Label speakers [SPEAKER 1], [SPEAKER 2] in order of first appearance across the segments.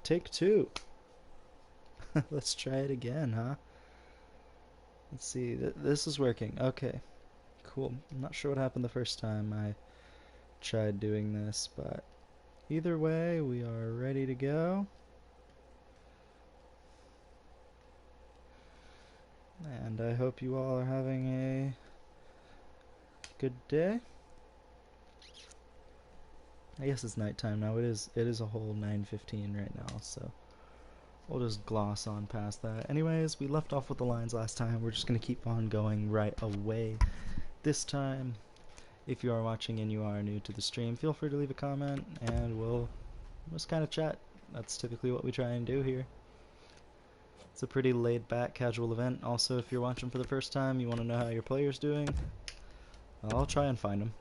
[SPEAKER 1] Take two. Let's try it again, huh? Let's see. This is working. Okay, cool. I'm not sure what happened the first time I tried doing this, but either way, we are ready to go. And I hope you all are having a good day. I guess it's nighttime now. It is a whole 9:15 right now, so we'll just gloss on past that. Anyways, we left off with the lines last time. We're just gonna keep on going right away. This time, if you are watching and you are new to the stream, feel free to leave a comment and we'll just kind of chat. That's typically what we try and do here. It's a pretty laid back, casual event. Also, if you're watching for the first time, you want to know how your player's doing, I'll try and find them.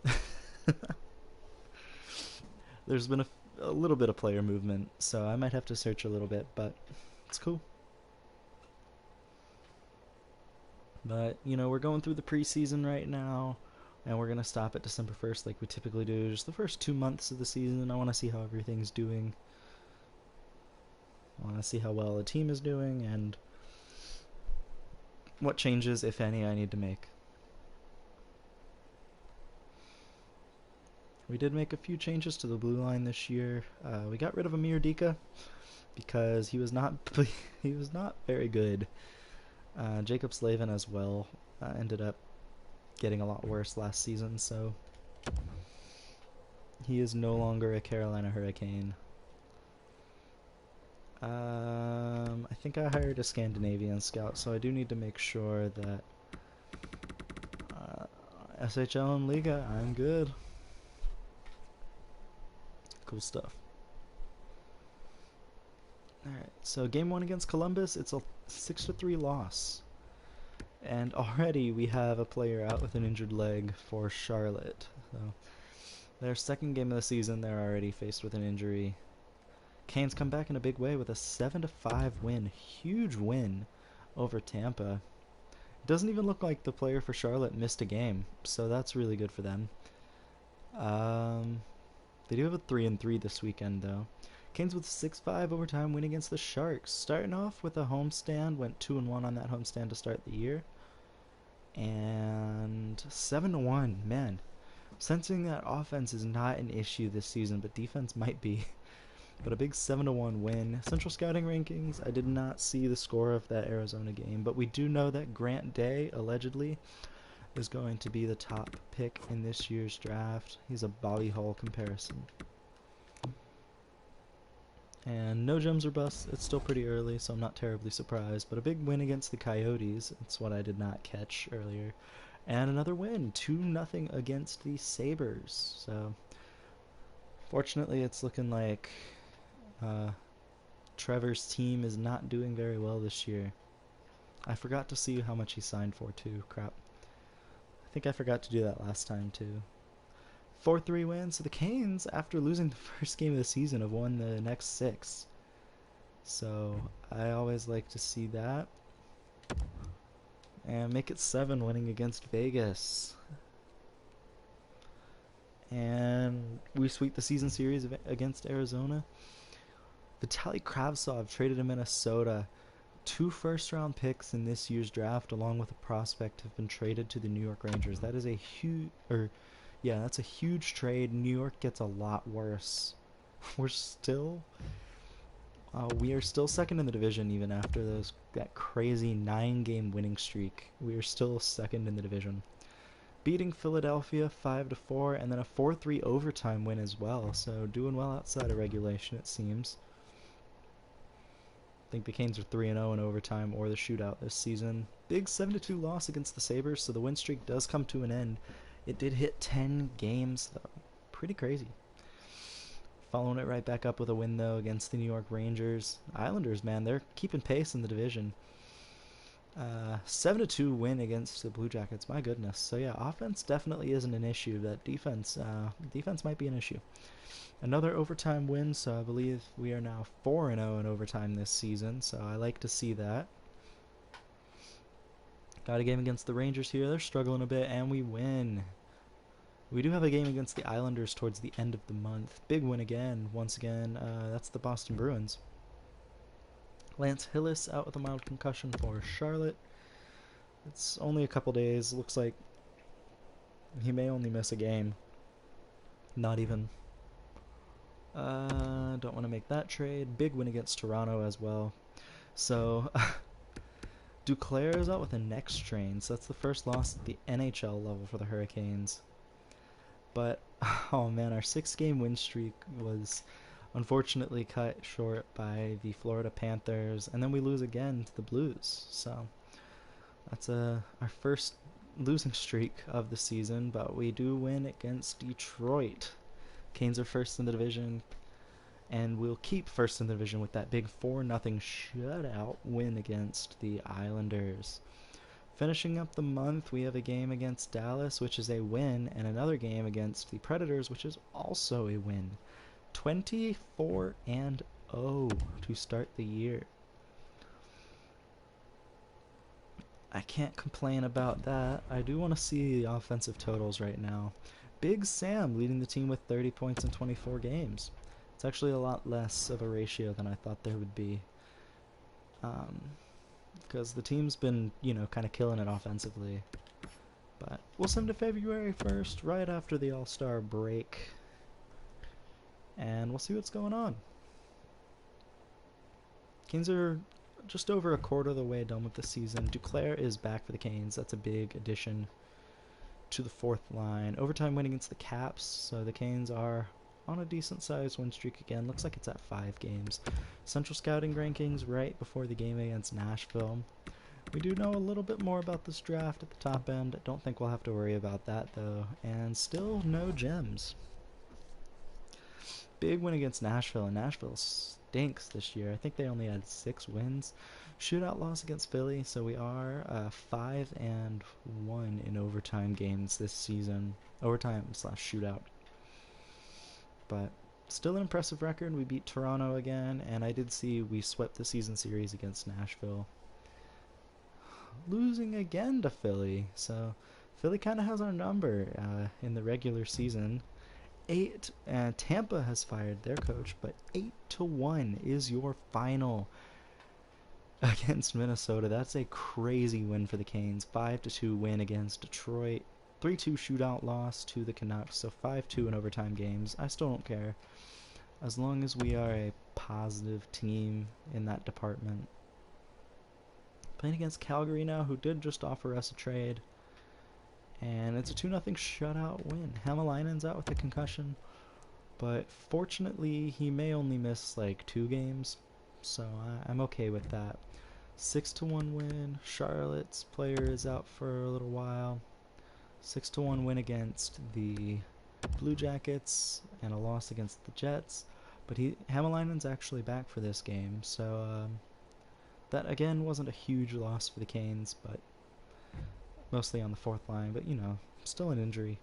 [SPEAKER 1] There's been a little bit of player movement, so I might have to search a little bit, but it's cool. But, you know, we're going through the preseason right now, and we're going to stop at December 1st like we typically do. Just the first 2 months of the season, I want to see how everything's doing. I want to see how well the team is doing, and what changes, if any, I need to make. We did make a few changes to the blue line this year. We got rid of Amir Dika because he was not he was not very good. Jacob Slavin as well ended up getting a lot worse last season, so he is no longer a Carolina Hurricane. I think I hired a Scandinavian scout, so I do need to make sure that SHL and Liga, I'm good. Cool stuff. Alright, so game one against Columbus, it's a 6-3 loss. And already we have a player out with an injured leg for Charlotte. So their second game of the season, they're already faced with an injury. Canes come back in a big way with a 7-5 win. Huge win over Tampa. It doesn't even look like the player for Charlotte missed a game, so that's really good for them. They do have a 3-3 this weekend, though. Canes with 6-5 overtime win against the Sharks. Starting off with a homestand, went 2-1 on that homestand to start the year. And 7-1, man. Sensing that offense is not an issue this season, but defense might be. But a big 7-1 win. Central Scouting rankings, I did not see the score of that Arizona game, but we do know that Grant Day, allegedly, is going to be the top pick in this year's draft. He's a Bobby Hull comparison. And no gems or busts. It's still pretty early, so I'm not terribly surprised. But a big win against the Coyotes. It's what I did not catch earlier. And another win, 2-0 against the Sabres. So, fortunately, it's looking like Trevor's team is not doing very well this year. I forgot to see how much he signed for, too. Crap. I think I forgot to do that last time, too. 4-3 win. So the Canes, after losing the first game of the season, have won the next 6. So I always like to see that. And make it 7, winning against Vegas. And we sweep the season series against Arizona. Vitaly Kravtsov traded to Minnesota. 2 first-round picks in this year's draft, along with a prospect, have been traded to the New York Rangers. That is a huge, that's a huge trade. New York gets a lot worse. We are still second in the division even after that crazy 9-game winning streak. We are still second in the division, beating Philadelphia 5-4, and then a 4-3 overtime win as well. So doing well outside of regulation, it seems. I think the Canes are 3-0 in overtime or the shootout this season. Big 7-2 loss against the Sabres, so the win streak does come to an end. It did hit 10 games, though. Pretty crazy. Following it right back up with a win, though, against the New York Rangers. Islanders, man, they're keeping pace in the division. 7-2 win against the Blue Jackets. My goodness. So, yeah, offense definitely isn't an issue. That defense might be an issue. Another overtime win, so I believe we are now 4-0 in overtime this season, so I like to see that. Got a game against the Rangers here. They're struggling a bit, and we win. We do have a game against the Islanders towards the end of the month. Big win again, once again. That's the Boston Bruins. Lance Hillis out with a mild concussion for Charlotte. It's only a couple days. Looks like he may only miss a game. Not even. Don't want to make that trade. Big win against Toronto as well. So, Duclair is out with a neck strain. So that's the first loss at the NHL level for the Hurricanes. But, oh man, our 6-game win streak was unfortunately cut short by the Florida Panthers. And then we lose again to the Blues. So, that's our first losing streak of the season. But we do win against Detroit. Canes are first in the division, and we'll keep first in the division with that big 4-0 shutout win against the Islanders. Finishing up the month, we have a game against Dallas, which is a win, and another game against the Predators, which is also a win. 24-0 to start the year. I can't complain about that. I do want to see the offensive totals right now. Big Sam leading the team with 30 points in 24 games. It's actually a lot less of a ratio than I thought there would be. Because the team's been, kind of killing it offensively. But we'll send to February 1st, right after the All-Star break. And we'll see what's going on. Canes are just over a quarter of the way done with the season. Duclair is back for the Canes. That's a big addition to the fourth line. Overtime win against the Caps, so the Canes are on a decent sized win streak again. Looks like it's at 5 games. Central Scouting rankings right before the game against Nashville. We do know a little bit more about this draft at the top end. I don't think we'll have to worry about that though. And still no gems. Big win against Nashville, and Nashville stinks this year. I think they only had 6 wins. Shootout loss against Philly, so we are 5-1 in overtime games this season. Overtime/shootout. But still an impressive record. We beat Toronto again, and I did see we swept the season series against Nashville. Losing again to Philly, so Philly kind of has our number in the regular season. Tampa has fired their coach, but 8-1 is your final against Minnesota. That's a crazy win for the Canes. 5-2 win against Detroit. 3-2 shootout loss to the Canucks. So 5-2 in overtime games. I still don't care, as long as we are a positive team in that department. Playing against Calgary now, who did just offer us a trade. And it's a 2-0 shutout win. Hämäläinen's out with a concussion, but fortunately he may only miss like 2 games, so I'm okay with that. 6-1 win. Charlotte's player is out for a little while. 6-1 win against the Blue Jackets and a loss against the Jets, but Hämäläinen's actually back for this game, so that again wasn't a huge loss for the Canes, but mostly on the 4th line, but still an injury.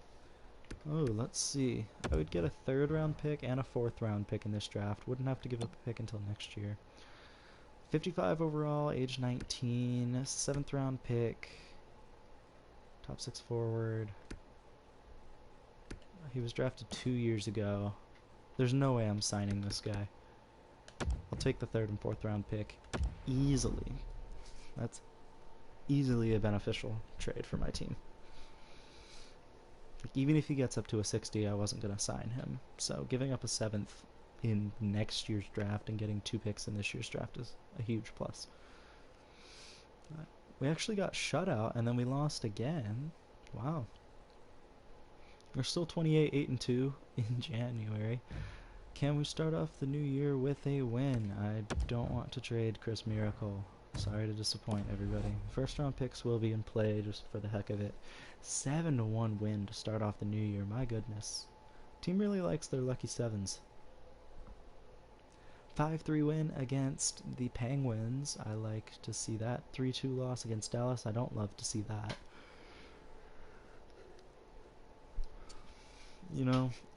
[SPEAKER 1] Oh, let's see. I would get a 3rd round pick and a 4th round pick in this draft. Wouldn't have to give up a pick until next year. 55 overall, age 19, 7th round pick, top 6 forward. He was drafted 2 years ago. There's no way I'm signing this guy. I'll take the 3rd and 4th round pick easily. That's easily a beneficial trade for my team. Even if he gets up to a 60, I wasn't going to sign him. So giving up a 7th in next year's draft and getting 2 picks in this year's draft is a huge plus. We actually got shut out, and then we lost again. Wow. We're still 28-8-2 in January. Can we start off the new year with a win? I don't want to trade Chris Miracle. Sorry to disappoint everybody. 1st round picks will be in play just for the heck of it. 7-1 win to start off the new year. My goodness. Team really likes their lucky 7s. 5-3 win against the Penguins. I like to see that. 3-2 loss against Dallas. I don't love to see that.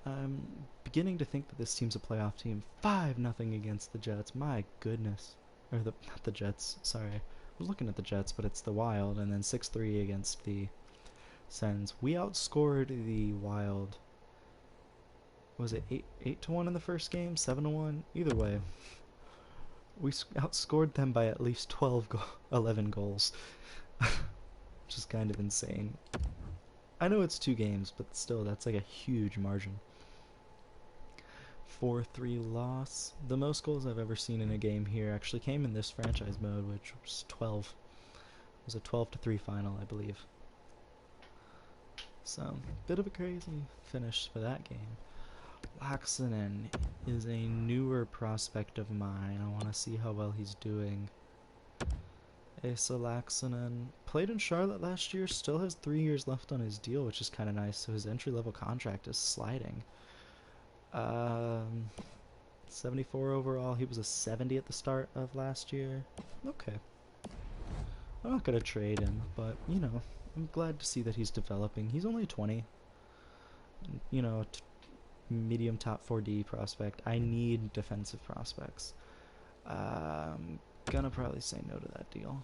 [SPEAKER 1] I'm beginning to think that this team's a playoff team. 5-0 against the Jets. My goodness. Not the Jets, sorry. I was looking at the Jets, but it's the Wild, and then 6-3 against the Sens. We outscored the Wild. Was it 8-1 in the first game? 7-1? Either way. We outscored them by at least 11 goals, which is kind of insane. I know it's 2 games, but still, that's like a huge margin. 4-3 loss. The most goals I've ever seen in a game here actually came in this franchise mode, which was 12. It was a 12-3 final, I believe. So, bit of a crazy finish for that game. Laaksonen is a newer prospect of mine. I want to see how well he's doing. Esa Laaksonen played in Charlotte last year, still has 3 years left on his deal, which is kind of nice, so his entry-level contract is sliding. 74 overall. He was a 70 at the start of last year. Okay. I'm not going to trade him, but, you know, I'm glad to see that he's developing. He's only 20. You know, medium top 4D prospect. I need defensive prospects. Gonna probably say no to that deal.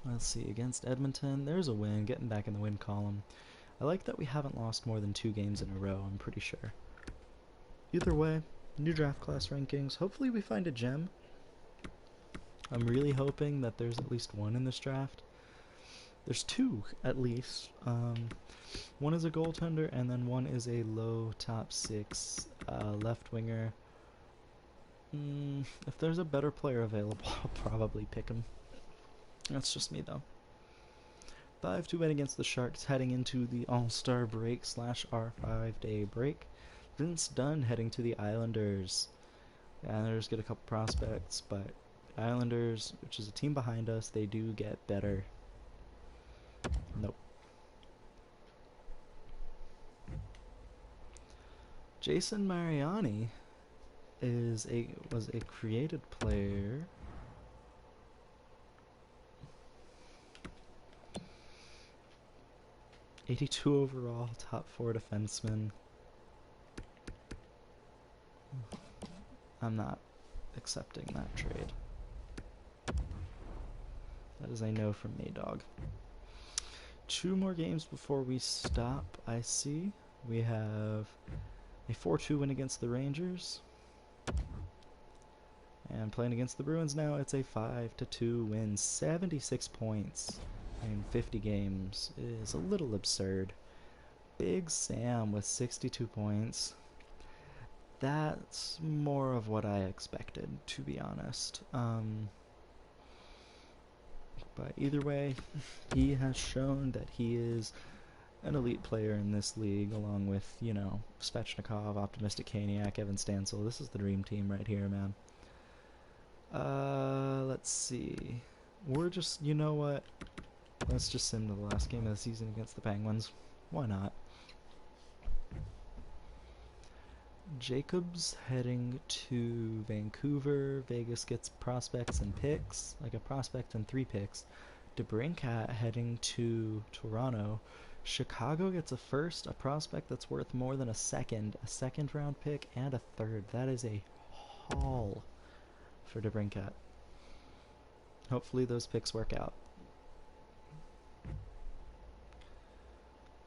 [SPEAKER 1] Let's see, against Edmonton, there's a win, getting back in the win column. I like that we haven't lost more than 2 games in a row, I'm pretty sure. Either way, new draft class rankings. Hopefully we find a gem. I'm really hoping that there's at least one in this draft. There's 2, at least. One is a goaltender, and then one is a low top 6 left winger. If there's a better player available, I'll probably pick him. That's just me, though. 5-2 win against the Sharks, heading into the All-Star break / R5-day break. Vince Dunn heading to the Islanders. The Islanders get a couple prospects, but Islanders, which is a team behind us, they do get better. Nope. Jason Mariani was a created player. '82 overall, top 4 defenseman. I'm not accepting that trade. That is a no from me, dog. 2 more games before we stop, I see. We have a 4-2 win against the Rangers. And playing against the Bruins now, it's a 5-2 win. 76 points in 50 games is a little absurd. Big Sam with 62 points. That's more of what I expected, to be honest. But either way, he has shown that he is an elite player in this league, along with, you know, Svechnikov, Optimistic Kaniak, Evan Stansel. This is the dream team right here, man. Let's see. We're just, you know what? Let's just sim to the last game of the season against the Penguins. Why not? Jacobs heading to Vancouver. Vegas gets prospects and picks, like a prospect and 3 picks. DeBrincat heading to Toronto. Chicago gets a first, a prospect that's worth more than a second round pick, and a third. That is a haul for DeBrincat. Hopefully those picks work out.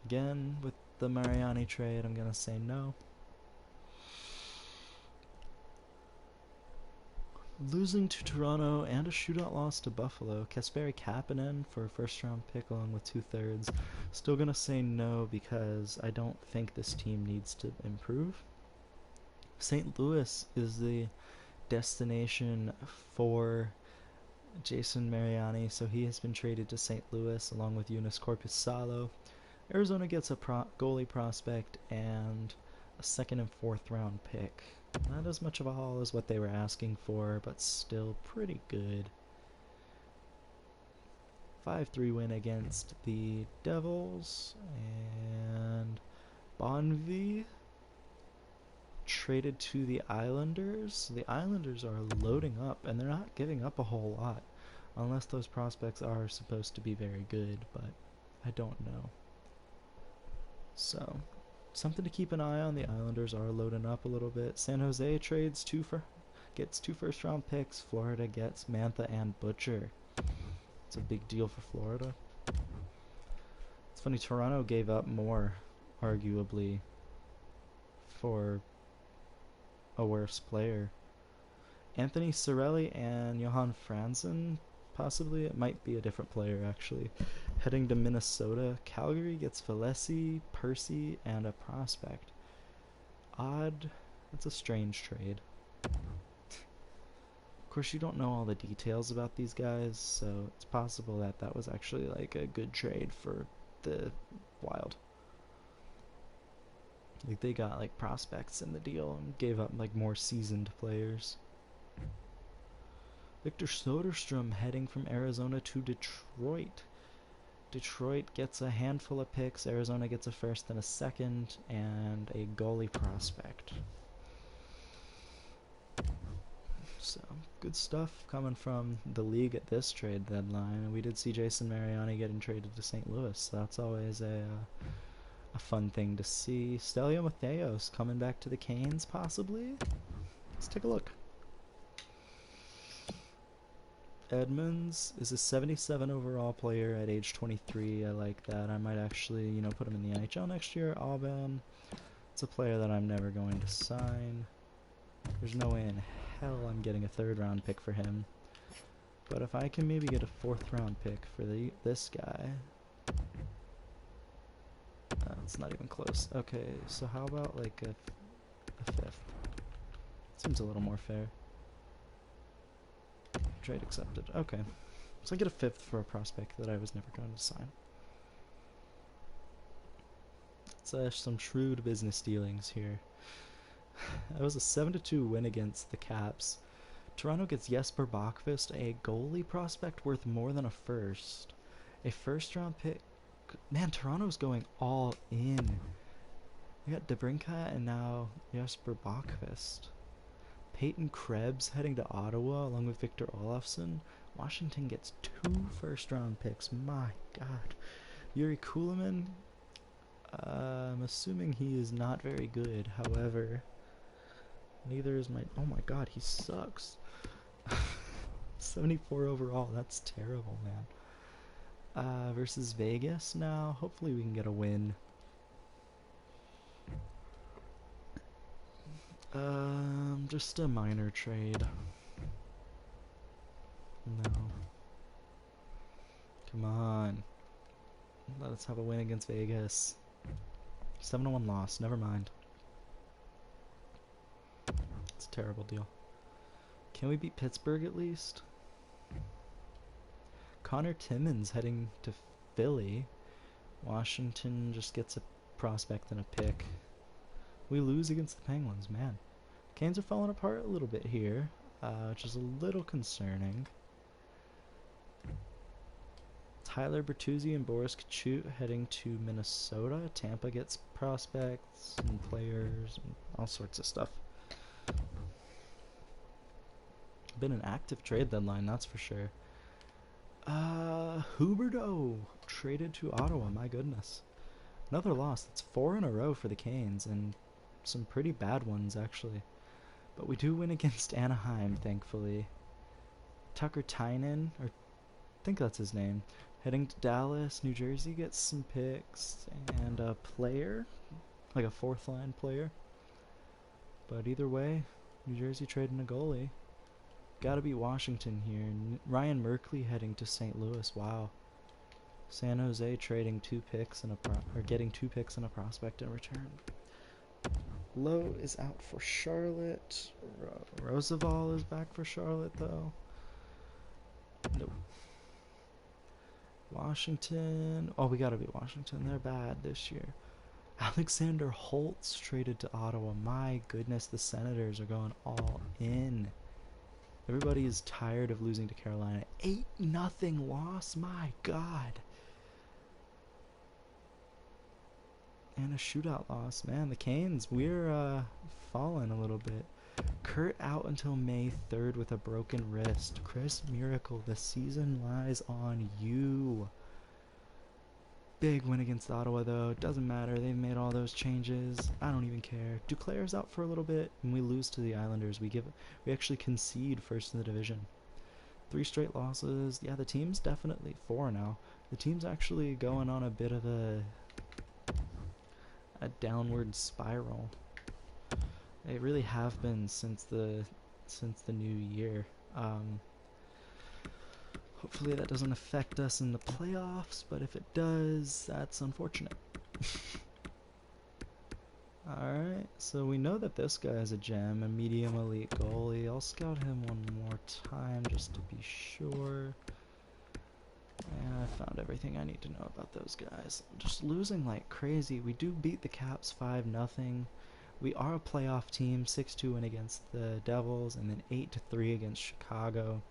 [SPEAKER 1] Again, with the Mariani trade, I'm going to say no. Losing to Toronto and a shootout loss to Buffalo. Kasperi Kapanen for a first-round pick along with 2/3. Still going to say no because I don't think this team needs to improve. St. Louis is the destination for Jason Mariani, so he has been traded to St. Louis along with Eunice Korpisalo. Arizona gets a goalie prospect and a 2nd and 4th round pick. Not as much of a haul as what they were asking for, but still pretty good. 5-3 win against the Devils, and Bonvie traded to the Islanders. The Islanders are loading up, and they're not giving up a whole lot, unless those prospects are supposed to be very good, but I don't know. So, something to keep an eye on. The Islanders are loading up a little bit. San Jose trades gets 2 first-round picks. Florida gets Mantha and Butcher. It's a big deal for Florida. It's funny, Toronto gave up more, arguably, for a worse player. Anthony Cirelli and Johan Franzen, possibly. It might be a different player, actually. Heading to Minnesota. Calgary gets Valesi, Percy, and a prospect. Odd. That's a strange trade. Of course, you don't know all the details about these guys, so it's possible that that was actually like a good trade for the Wild. Like they got like prospects in the deal and gave up like more seasoned players. Victor Soderstrom heading from Arizona to Detroit. Detroit gets a handful of picks. Arizona gets a first and a second and a goalie prospect. So, good stuff coming from the league at this trade deadline. We did see Jason Mariani getting traded to St. Louis, so that's always a fun thing to see. Stelio Mateos coming back to the Canes, possibly? Let's take a look. Edmonds is a 77 overall player at age 23. I like that. I might actually, put him in the NHL next year. Aubin. It's a player that I'm never going to sign. There's no way in hell I'm getting a third-round pick for him. But if I can maybe get a fourth-round pick for this guy... it's not even close. Okay, so how about like a fifth? Seems a little more fair. Trade accepted. Okay. So I get a fifth for a prospect that I was never going to sign. It's some shrewd business dealings here. That was a 7-2 win against the Caps. Toronto gets Jesper Bachvist, a goalie prospect worth more than a first. A first-round pick. Man, Toronto's going all in. We got DeBrincat and now Jesper Bachvist. Peyton Krebs heading to Ottawa along with Victor Olofsson. Washington gets 2 first-round picks. My God. Yuri Kulemin. I'm assuming he is not very good. However, neither is my... Oh my God, he sucks. 74 overall. That's terrible, man. Versus Vegas now. Hopefully we can get a win. Just a minor trade. No. Come on. Let us have a win against Vegas. 7-1 loss. Never mind. It's a terrible deal. Can we beat Pittsburgh at least? Connor Timmins heading to Philly. Washington just gets a prospect and a pick. We lose against the Penguins, man. Canes are falling apart a little bit here, which is a little concerning. Tyler Bertuzzi and Boris Kachut heading to Minnesota. Tampa gets prospects and players and all sorts of stuff. Been an active trade deadline, that's for sure. Huberdeau traded to Ottawa, my goodness. Another loss. That's 4 in a row for the Canes, and some pretty bad ones, actually. But we do win against Anaheim, thankfully. Tucker Tynan, or I think that's his name, heading to Dallas. New Jersey gets some picks, and a player, like a fourth-line player. But either way, New Jersey trading a goalie. Gotta be Washington here. Ryan Merkley heading to St. Louis. Wow. San Jose trading 2 picks and getting 2 picks and a prospect in return. Lowe is out for Charlotte. Roosevelt is back for Charlotte, though. Nope. Washington. Oh, we gotta beat Washington. They're bad this year. Alexander Holtz traded to Ottawa. My goodness, the Senators are going all in. Everybody is tired of losing to Carolina. 8-0 loss. My God. And a shootout loss. Man, the Canes, we're falling a little bit. Kurt out until May 3rd with a broken wrist. Chris Miracle, the season lies on you. Big win against Ottawa, though. It doesn't matter. They've made all those changes. I don't even care. Duclair's out for a little bit, and we lose to the Islanders. We actually concede first in the division. 3 straight losses. Yeah, the team's definitely 4 now. The team's actually going on a bit of a downward spiral. They really have been since the since the new year. Hopefully that doesn't affect us in the playoffs, but if it does, that's unfortunate. Alright, so we know that this guy is a gem, a medium elite goalie. I'll scout him one more time just to be sure. And I found everything I need to know about those guys. Just losing like crazy. We do beat the Caps 5-0. We are a playoff team, 6-2 win against the Devils, and then 8-3 against Chicago.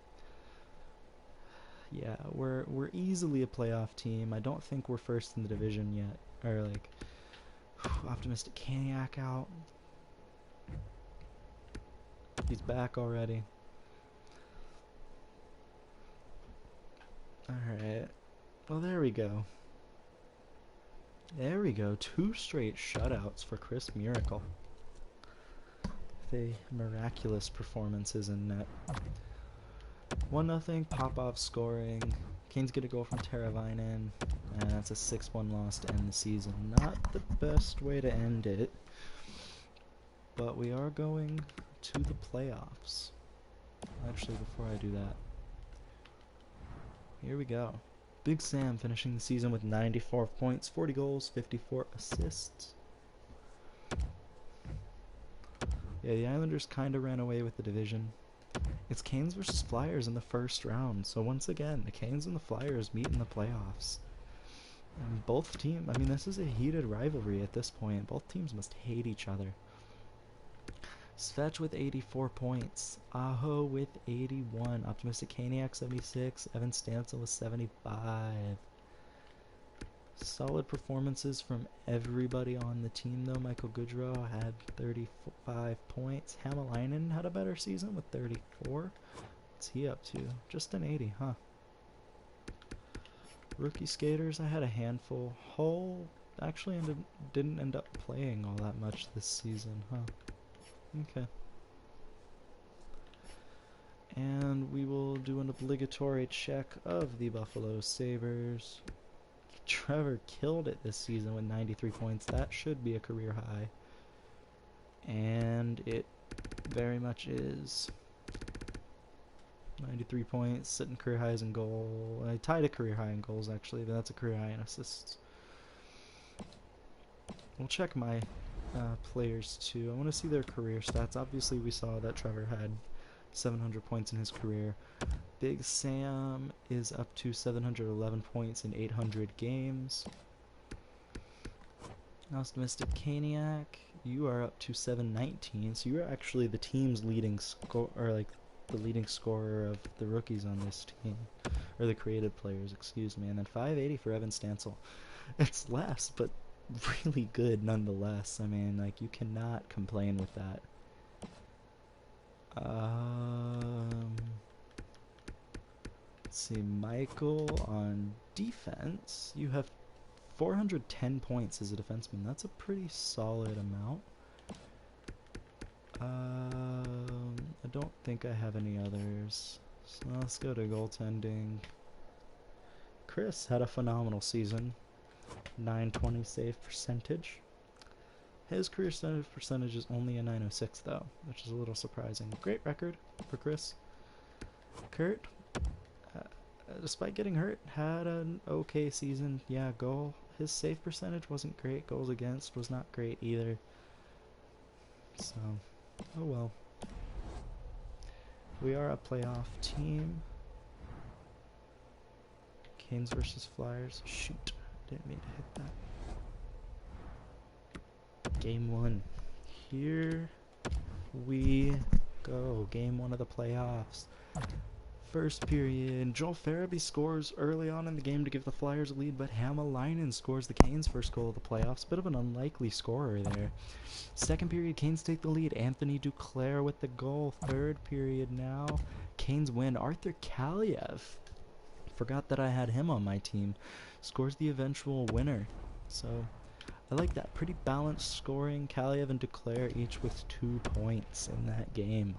[SPEAKER 1] Yeah, we're easily a playoff team. I don't think we're first in the division yet. Or like, Optimistic Caniac out. He's back already. Alright. Well, there we go. There we go. 2 straight shutouts for Chris Miracle. The miraculous performances in net. 1-0, Popov scoring. Canes get a goal from Teravainen, and that's a 6-1 loss to end the season. Not the best way to end it, but we are going to the playoffs. Actually, before I do that, here we go. Big Sam finishing the season with 94 points, 40 goals, 54 assists. Yeah, the Islanders kind of ran away with the division. It's Canes versus Flyers in the first round, so once again, the Canes and the Flyers meet in the playoffs. And both teams, I mean, this is a heated rivalry at this point. Both teams must hate each other. Svetch with 84 points, Aho with 81, Optimistic Caniac 76, Evan Stancil with 75. Solid performances from everybody on the team, though. Michael Goodrow had 35 points. Hamalainen had a better season with 34. What's he up to? Just an 80, huh? Rookie skaters, I had a handful. Hull actually didn't end up playing all that much this season, huh? Okay. And we will do an obligatory check of the Buffalo Sabres. Trevor killed it this season with 93 points. That should be a career high. And it very much is. 93 points, sitting career highs in goal. I tied a career high in goals, actually, but that's a career high in assists. We'll check my players, too. I want to see their career stats. Obviously, we saw that Trevor had 700 points in his career. Big Sam is up to 711 points in 800 games. Optimistic Caniac, you are up to 719, so you're actually the team's leading score, or like the leading scorer of the rookies on this team, or the creative players, excuse me. And then 580 for Evan Stancil. It's less, but really good nonetheless. I mean, like, you cannot complain with that. Let's see, Michael on defense. You have 410 points as a defenseman. That's a pretty solid amount. I don't think I have any others. So let's go to goaltending. Chris had a phenomenal season. 920 save percentage. His career save percentage is only a 906 though, which is a little surprising. Great record for Chris. Kurt, despite getting hurt, had an okay season. Yeah, his save percentage wasn't great. Goals against was not great either. So, oh well. We are a playoff team. Canes versus Flyers. Shoot, didn't mean to hit that. Game 1. Here we go. Game 1 of the playoffs. First period, Joel Farabee scores early on in the game to give the Flyers a lead, but Hamalainen scores the Canes' first goal of the playoffs. Bit of an unlikely scorer there. Second period, Canes take the lead. Anthony Duclair with the goal. Third period now, Canes win. Arthur Kaliev, forgot that I had him on my team, scores the eventual winner. So I like that. Pretty balanced scoring. Kaliev and Duclair each with 2 points in that game.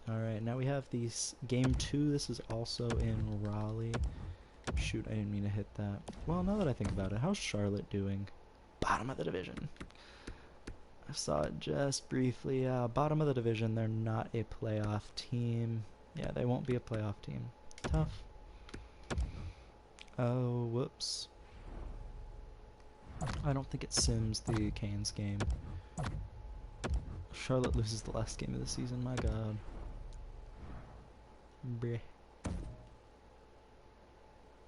[SPEAKER 1] Alright, now we have these game 2. This is also in Raleigh. Shoot, I didn't mean to hit that. Well, now that I think about it, how's Charlotte doing? bottom of the division. I saw it just briefly. Bottom of the division, they're not a playoff team. Yeah, they won't be a playoff team. Tough. Oh, whoops. I don't think it sims the Canes game. Charlotte loses the last game of the season, my god. Bleh.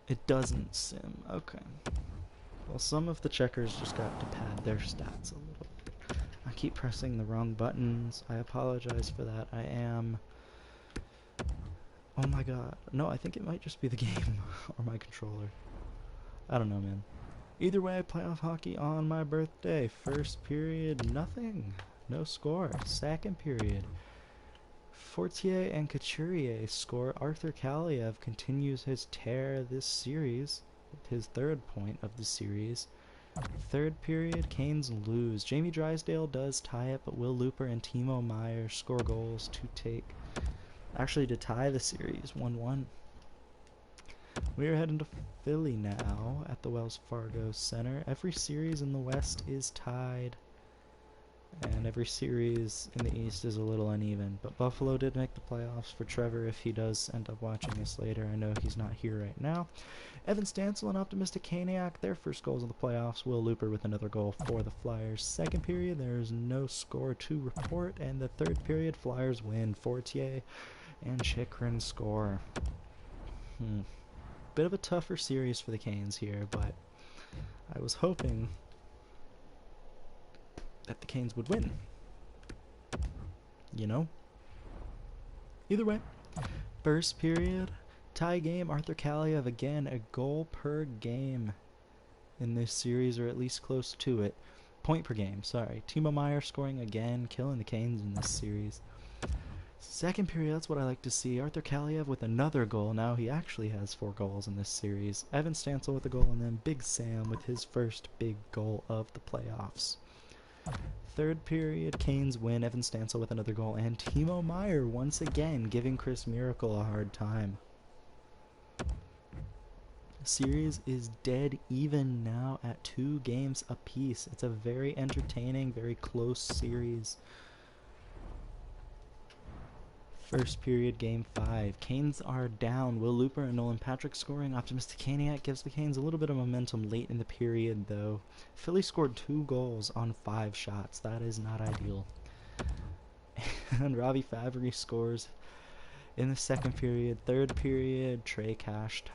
[SPEAKER 1] It doesn't sim, okay. Well, some of the checkers just got to pad their stats a little bit. I keep pressing the wrong buttons. I apologize for that. I am... Oh my god. No, I think it might just be the game or my controller. I don't know, man. Either way, playoff hockey on my birthday. First period, nothing. No score. Second period, Fortier and Couturier score. Arthur Kaliev continues his tear this series with his third point of the series. Third period, Canes lose. Jamie Drysdale does tie it, but Will Looper and Timo Meier score goals to tie the series 1-1. We are heading to Philly now at the Wells Fargo Center. Every series in the West is tied, and every series in the East is a little uneven. But Buffalo did make the playoffs. For Trevor, if he does end up watching this later, I know he's not here right now. Evan Stancil and Optimistic Kaniak, their first goals of the playoffs. Will Looper with another goal for the Flyers. Second period, there's no score to report. And the third period, Flyers win. Fortier and Chychrun score. Bit of a tougher series for the Canes here, but I was hoping that the Canes would win. You know? Either way, first period, tie game. Arthur Kaliev again, a goal per game in this series, or at least close to it. Point per game, sorry. Timo Meier scoring again, killing the Canes in this series. Second period, that's what I like to see. Arthur Kaliev with another goal. Now he actually has 4 goals in this series. Evan Stancil with a goal, and then Big Sam with his first big goal of the playoffs. Third period, Canes win. Evan Stancil with another goal, and Timo Meier once again giving Chris Miracle a hard time. The series is dead even now at 2 games apiece. It's a very entertaining, very close series. First period, game 5. Canes are down. Will Looper and Nolan Patrick scoring. Optimistic Kaniak gives the Canes a little bit of momentum late in the period, though. Philly scored 2 goals on 5 shots. That is not ideal. And Ravi Favre scores in the second period. Third period, Trey Cashed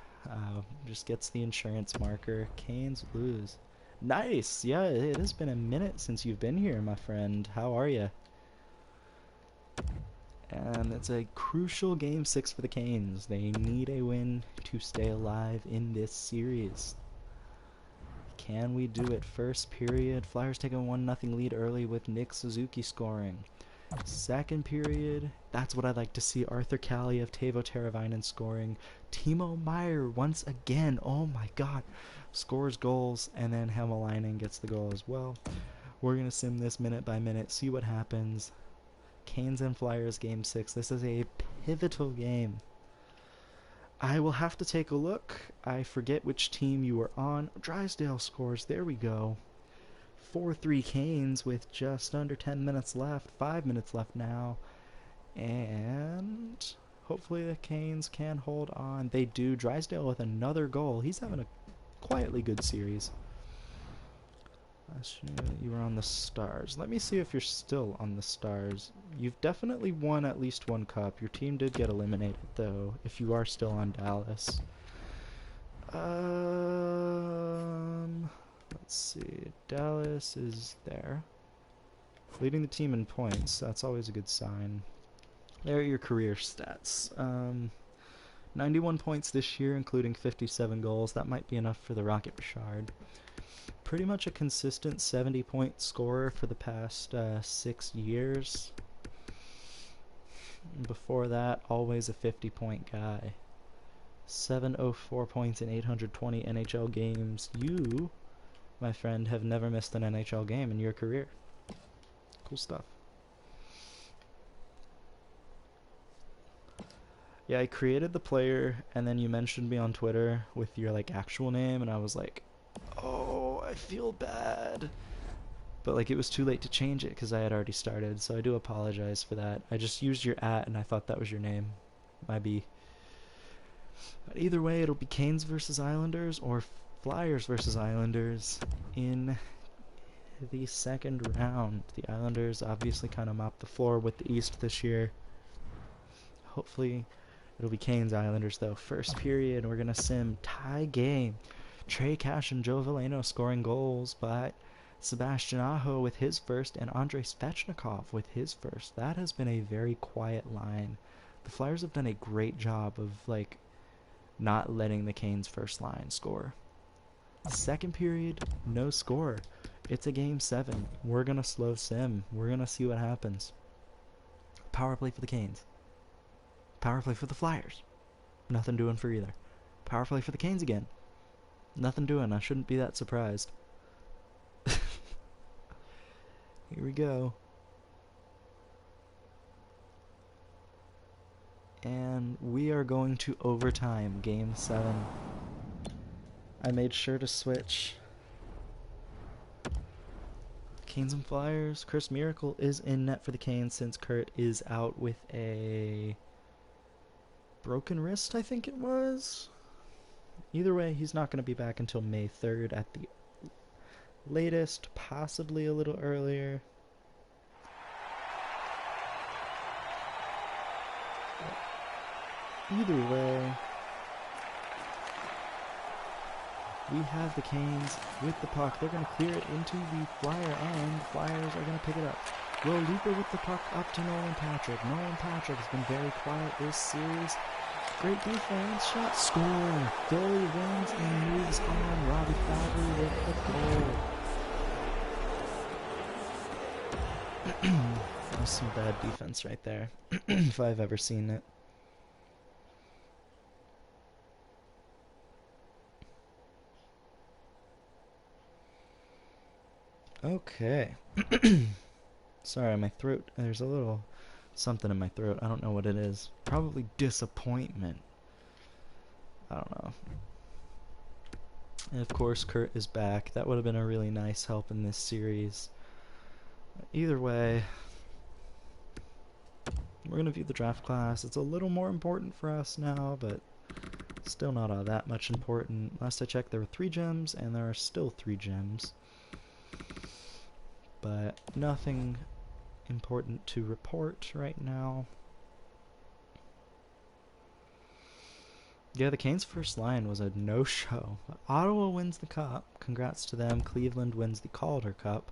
[SPEAKER 1] just gets the insurance marker. Canes lose. Nice! Yeah, it has been a minute since you've been here, my friend. How are you? And it's a crucial Game 6 for the Canes. They need a win to stay alive in this series. Can we do it? First period, Flyers take a 1-0 lead early with Nick Suzuki scoring. Second period, that's what I'd like to see. Arthur Kaliev, Teuvo Teravainen scoring. Timo Meier once again, oh my god, scores goals, and then Hämäläinen gets the goal as well. We're going to sim this minute by minute, see what happens. Canes and Flyers game 6. This is a pivotal game. I will have to take a look. I forget which team you were on. Drysdale scores. There we go. 4-3 Canes with just under 10 minutes left. 5 minutes left now. And hopefully the Canes can hold on. They do. Drysdale with another goal. He's having a quietly good series. You were on the Stars. Let me see if you're still on the Stars. You've definitely won at least 1 cup. Your team did get eliminated, though, if you are still on Dallas. Let's see. Dallas is there. Leading the team in points. That's always a good sign. There are your career stats. 91 points this year, including 57 goals. That might be enough for the Rocket Richard. Pretty much a consistent 70-point scorer for the past 6 years. Before that, always a 50-point guy. 704 points in 820 NHL games. You, my friend, have never missed an NHL game in your career. Cool stuff. Yeah, I created the player, and then you mentioned me on Twitter with your actual name, and I was like, oh, I feel bad. But like it was too late to change it because I had already started, so I do apologize for that. I just used your @ and I thought that was your name. Might be. But either way, it'll be Canes versus Islanders or Flyers versus Islanders in the second round. The Islanders obviously kind of mopped the floor with the East this year. Hopefully it'll be Canes Islanders though. First period, we're gonna sim tie game. Trey Cash and Joe Veleno scoring goals, but Sebastian Aho with his first and Andrei Svechnikov with his first. That has been a very quiet line. The Flyers have done a great job of like not letting the Canes first line score. Second period, no score. It's a game 7. We're gonna slow sim. We're gonna see what happens. Power play for the Canes. Power play for the Flyers. Nothing doing for either. Power play for the Canes again. Nothing doing. I shouldn't be that surprised. Here we go. And we are going to overtime, game 7. I made sure to switch. Canes and Flyers. Chris Miracle is in net for the Canes since Kurt is out with a broken wrist, I think it was. Either way, he's not going to be back until May 3rd at the latest, possibly a little earlier. Either way, we have the Canes with the puck. They're going to clear it into the Flyer end. Flyers are going to pick it up. Will Luper with the puck up to Nolan Patrick. Nolan Patrick has been very quiet this series. Great defense, shot, score. Philly wins and moves on. Robbie Fabry with the goal. That was some bad defense right there, if I've ever seen it. Okay. Sorry, my throat. There's a little something in my throat. I don't know what it is. Probably disappointment. I don't know. And of course, Kurt is back. That would have been a really nice help in this series. Either way, we're going to view the draft class. It's a little more important for us now, but still not all that much important. Last I checked, there were 3 gems, and there are still 3 gems. But nothing important to report right now. Yeah, the Canes' first line was a no-show. Ottawa wins the cup. Congrats to them. Cleveland wins the Calder Cup.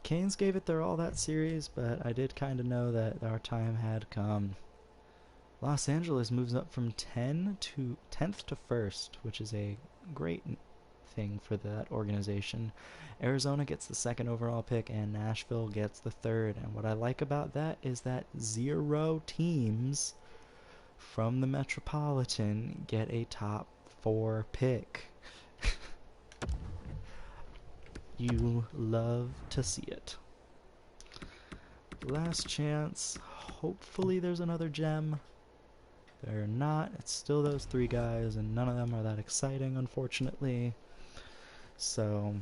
[SPEAKER 1] Canes gave it their all that series, but I did kind of know that our time had come. Los Angeles moves up from 10th to 1st, which is a great thing for that organization. Arizona gets the 2nd overall pick and Nashville gets the 3rd. And what I like about that is that 0 teams from the Metropolitan get a top 4 pick. You love to see it. Last chance. Hopefully there's another gem. There are not. It's still those 3 guys, and none of them are that exciting, unfortunately. So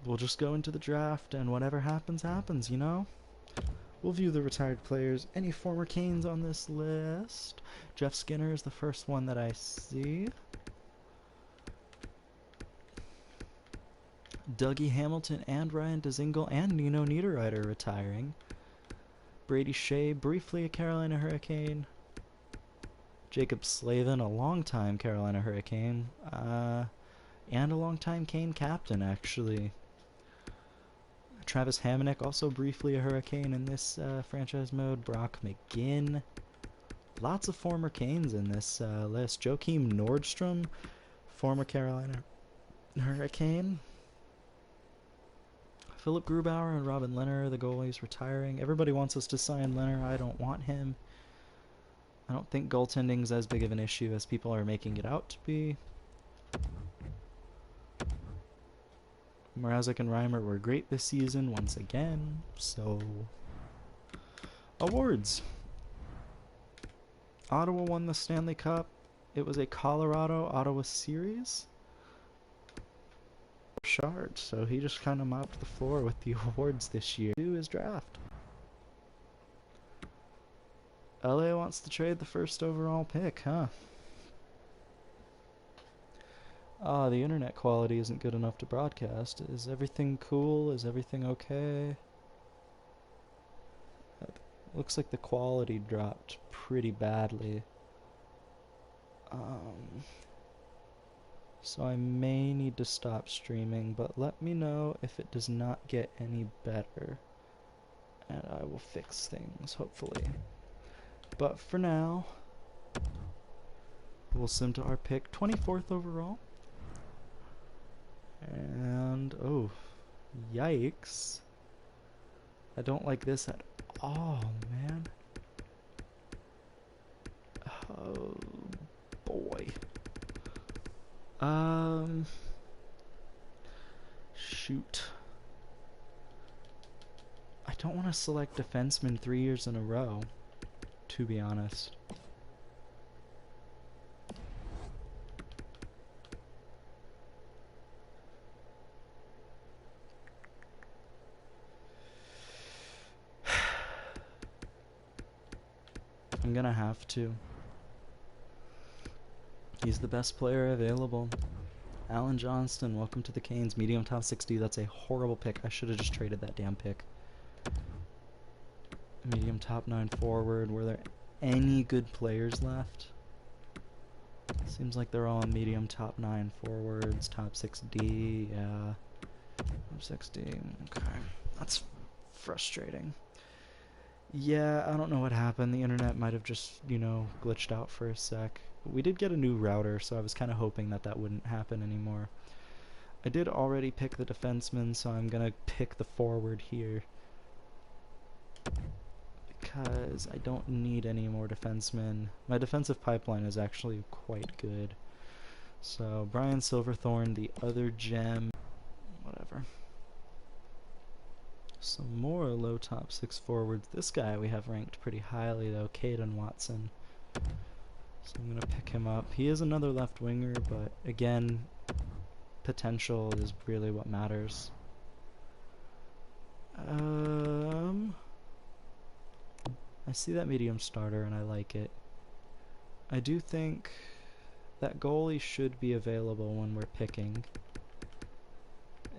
[SPEAKER 1] we'll just go into the draft, and whatever happens, happens, you know? We'll view the retired players. Any former Canes on this list? Jeff Skinner is the first one that I see. Dougie Hamilton and Ryan Dzingel and Nino Niederreiter retiring. Brady Shea, briefly a Carolina Hurricane. Jacob Slavin, a long-time Carolina Hurricane. And a long-time Cane captain, actually. Travis Hamonic, also briefly a Hurricane in this franchise mode. Brock McGinn. Lots of former Canes in this list. Joakim Nordstrom, former Carolina Hurricane. Philip Grubauer and Robin Lehner, the goalies, retiring. Everybody wants us to sign Lehner. I don't want him. I don't think goaltending's as big of an issue as people are making it out to be. Mrazek and Reimer were great this season once again. So, awards. Ottawa won the Stanley Cup. It was a Colorado-Ottawa series. Shard, so he just kind of mopped the floor with the awards this year. Do his draft. LA wants to trade the first overall pick, huh? Ah, the internet quality isn't good enough to broadcast. Is everything cool? Is everything okay? Looks like the quality dropped pretty badly. So I may need to stop streaming, but let me know if it does not get any better. And I will fix things, hopefully. But for now, we'll sim to our pick, 24th overall. And, oh, yikes. I don't like this at all, man. Oh, boy. Shoot. I don't want to select defenseman 3 years in a row, to be honest. I'm gonna have to. He's the best player available. Alan Johnston, welcome to the Canes. Medium top 60. That's a horrible pick. I should have just traded that damn pick. Medium top 9 forward. Were there any good players left? Seems like they're all medium top 9 forwards. Top 6D. Yeah. Top 6D. Okay. That's frustrating. Yeah, I don't know what happened. The internet might have just, you know, glitched out for a sec. We did get a new router, so I was kind of hoping that that wouldn't happen anymore. I did already pick the defenseman, so I'm going to pick the forward here. Because I don't need any more defensemen. My defensive pipeline is actually quite good. So, Brian Silverthorne, the other gem, whatever. Some more low top 6 forwards. This guy we have ranked pretty highly though, Caden Watson. So I'm gonna pick him up. He is another left winger, but again, potential is really what matters. I see that medium starter and I like it. I do think that goalie should be available when we're picking.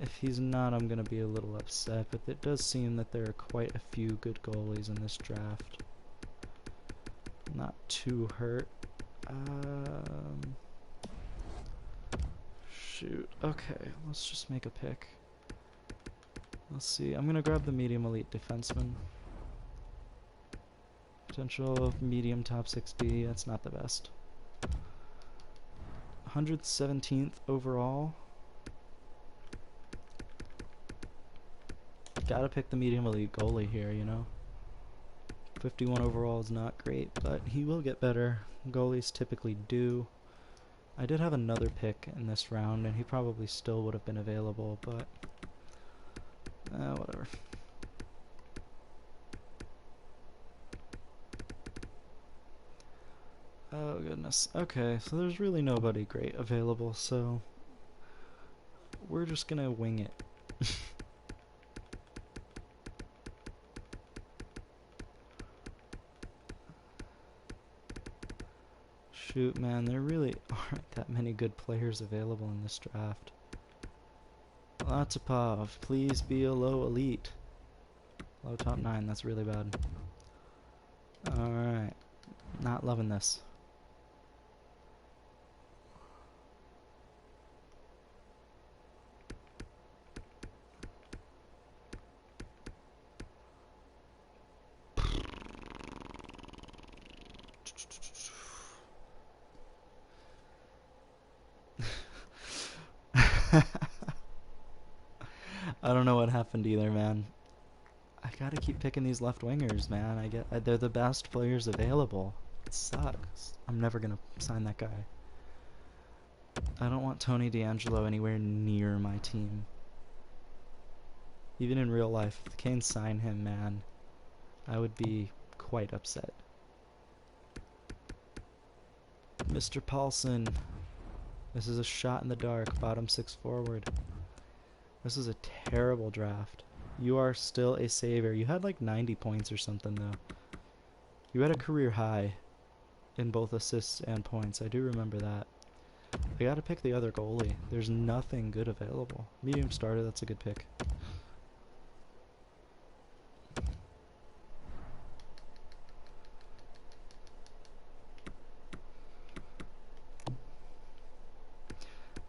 [SPEAKER 1] If he's not, I'm going to be a little upset, but it does seem that there are quite a few good goalies in this draft. Not too hurt. Shoot. Okay, let's just make a pick. Let's see. I'm going to grab the medium elite defenseman. Potential of medium top 6D. That's not the best. 117th overall. Gotta pick the medium elite goalie here, you know. 51 overall is not great, but he will get better. Goalies typically do. I did have another pick in this round, and he probably still would have been available, but whatever. Oh goodness. Okay, so there's really nobody great available, so we're just gonna wing it. Shoot, man, there really aren't that many good players available in this draft. Latipov, please be a low elite. Low top 9, that's really bad. Alright, not loving this. I don't know what happened either, man. I gotta keep picking these left wingers, man. They're the best players available. It sucks. I'm never gonna sign that guy. I don't want Tony DeAngelo anywhere near my team. Even in real life, if the Canes sign him, man, I would be quite upset. Mr. Paulson. This is a shot in the dark, bottom 6 forward. This is a terrible draft. You are still a saver. You had like 90 points or something though. You had a career high in both assists and points. I do remember that. I gotta pick the other goalie. There's nothing good available. Medium starter, that's a good pick.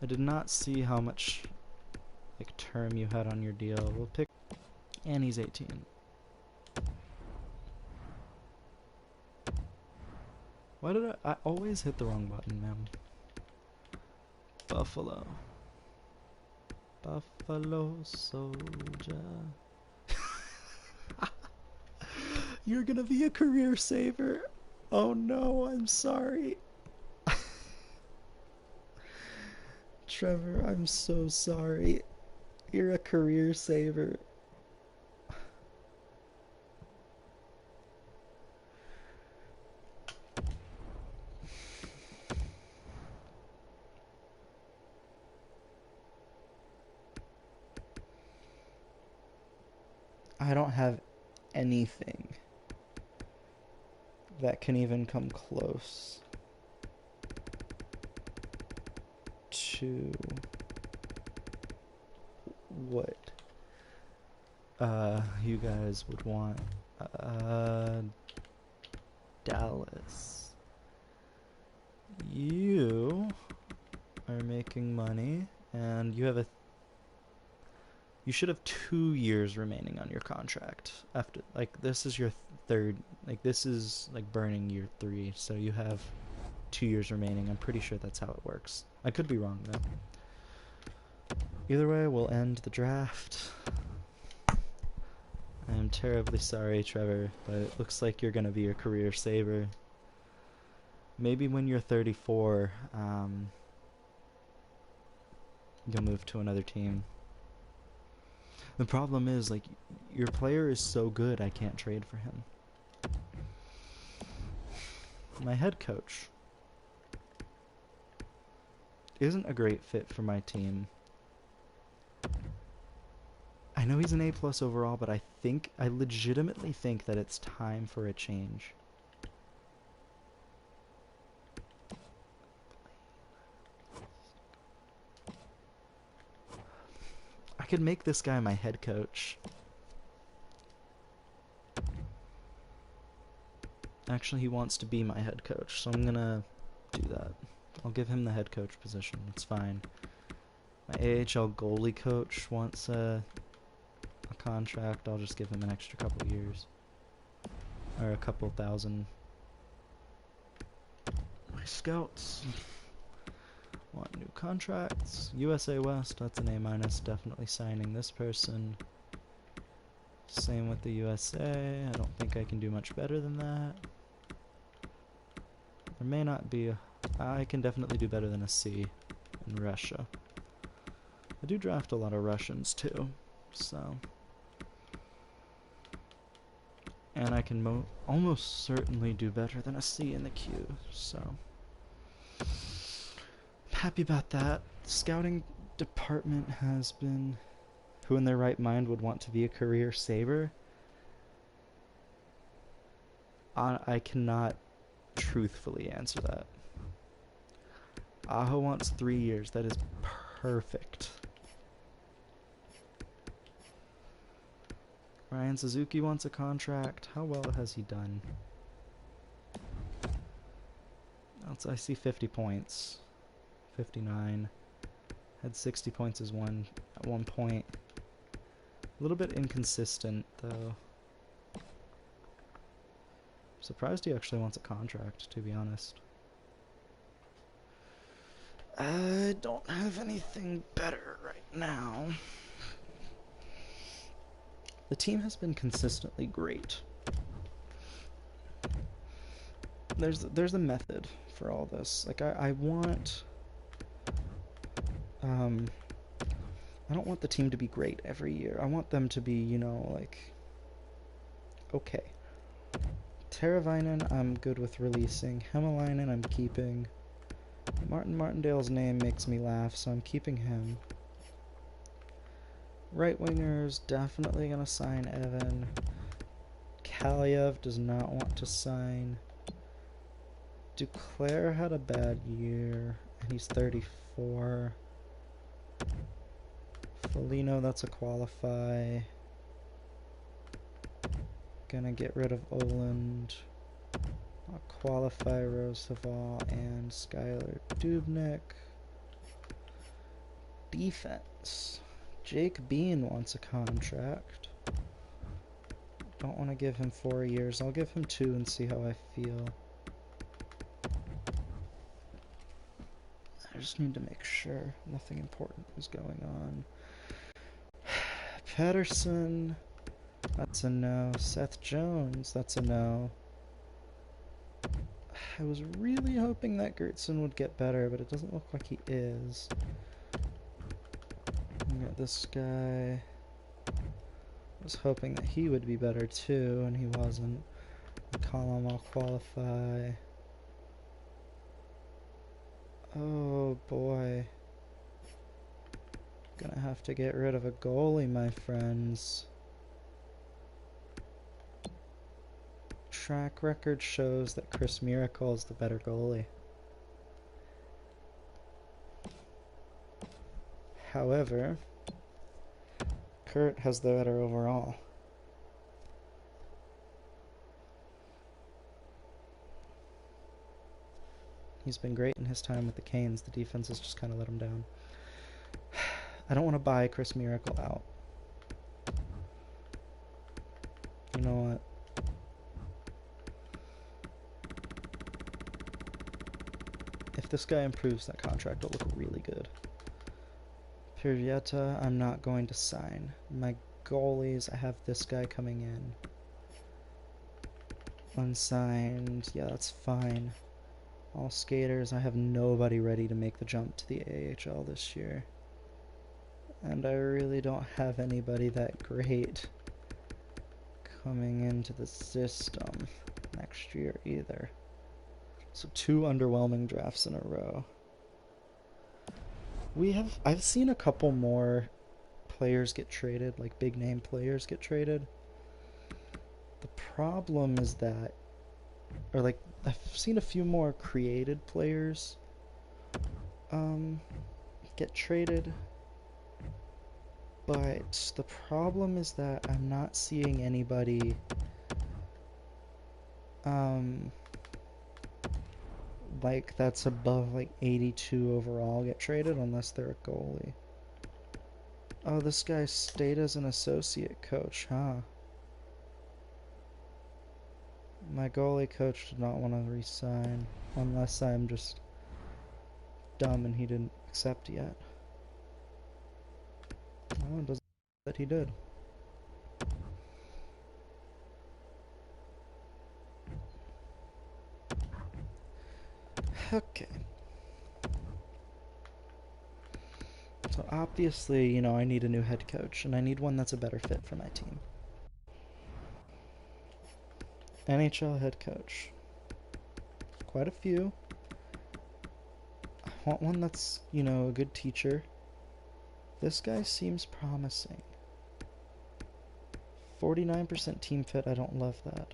[SPEAKER 1] I did not see how much like term you had on your deal. We'll pick, and he's 18. Why did I always hit the wrong button, man? Buffalo. Buffalo Soldier. You're gonna be a career saver. Oh no, I'm sorry. Trevor, I'm so sorry. You're a career saver. I don't have anything that can even come close to what you guys would want. Dallas. You are making money, and you have you should have 2 years remaining on your contract. After, like, this is your third, like, this is like burning year 3, so you have 2 years remaining. I'm pretty sure that's how it works. I could be wrong though. Either way, we'll end the draft. I am terribly sorry, Trevor, but it looks like you're gonna be a career saver. Maybe when you're 34, you'll move to another team. The problem is, like, your player is so good, I can't trade for him. My head coach isn't a great fit for my team. I know he's an A+ overall, but I legitimately think that it's time for a change. I could make this guy my head coach. Actually, he wants to be my head coach, so I'm gonna do that. I'll give him the head coach position. It's fine. My AHL goalie coach wants a contract. I'll just give him an extra couple years. Or a couple thousand. My scouts want new contracts. USA West, that's an A-, definitely signing this person. Same with the USA. I don't think I can do much better than that. There may not be I can definitely do better than a C in Russia. I do draft a lot of Russians too, so. And I can almost certainly do better than a C in the queue, so. Happy about that. The scouting department has been. Who in their right mind would want to be a career saver? I cannot truthfully answer that. Aho wants 3 years. That is perfect. Ryan Suzuki wants a contract. How well has he done? I see 50 points. 59. Had 60 points at one point. A little bit inconsistent, though. Surprised he actually wants a contract, to be honest. I don't have anything better right now. The team has been consistently great. There's a method for all this. Like, I want... I don't want the team to be great every year. I want them to be, you know, like... okay. Teravainen, I'm good with releasing. Hämäläinen, I'm keeping. Martin Martindale's name makes me laugh, so I'm keeping him. Right wingers definitely gonna sign Evan. Kaliev does not want to sign. Duclair had a bad year, and he's 34. Foligno, that's a qualify. Gonna get rid of Oland. I'll qualify Roosevelt and Skylar Dubnik. Defense. Jake Bean wants a contract. Don't want to give him 4 years. I'll give him 2 and see how I feel. I just need to make sure nothing important is going on. Pedersen, that's a no. Seth Jones, that's a no. I was really hoping that Gertson would get better, but it doesn't look like he is. We got this guy. I was hoping that he would be better too, and he wasn't. McCollum, I'll qualify. Oh boy. Gonna have to get rid of a goalie, my friends. Track record shows that Chris Miracle is the better goalie. However, Kurt has the better overall. He's been great in his time with the Canes. The defense has just kind of let him down. I don't want to buy Chris Miracle out. You know what? If this guy improves, that contract will look really good. Pirieta, I'm not going to sign. My goalies, I have this guy coming in. Unsigned. Yeah, that's fine. All skaters, I have nobody ready to make the jump to the AHL this year. And I really don't have anybody that great coming into the system next year either. So 2 underwhelming drafts in a row. I've seen a couple more players get traded, like big name players get traded. The problem is that, or like, I've seen a few more created players get traded, but the problem is that I'm not seeing anybody like that's above like 82 overall get traded unless they're a goalie. Oh, this guy stayed as an associate coach, huh? My goalie coach did not want to resign, unless I'm just dumb and he didn't accept yet. Well, it doesn't mean that he did. Okay. So obviously, you know, I need a new head coach, and I need one that's a better fit for my team. NHL head coach. Quite a few. I want one that's, you know, a good teacher. This guy seems promising. 49% team fit, I don't love that.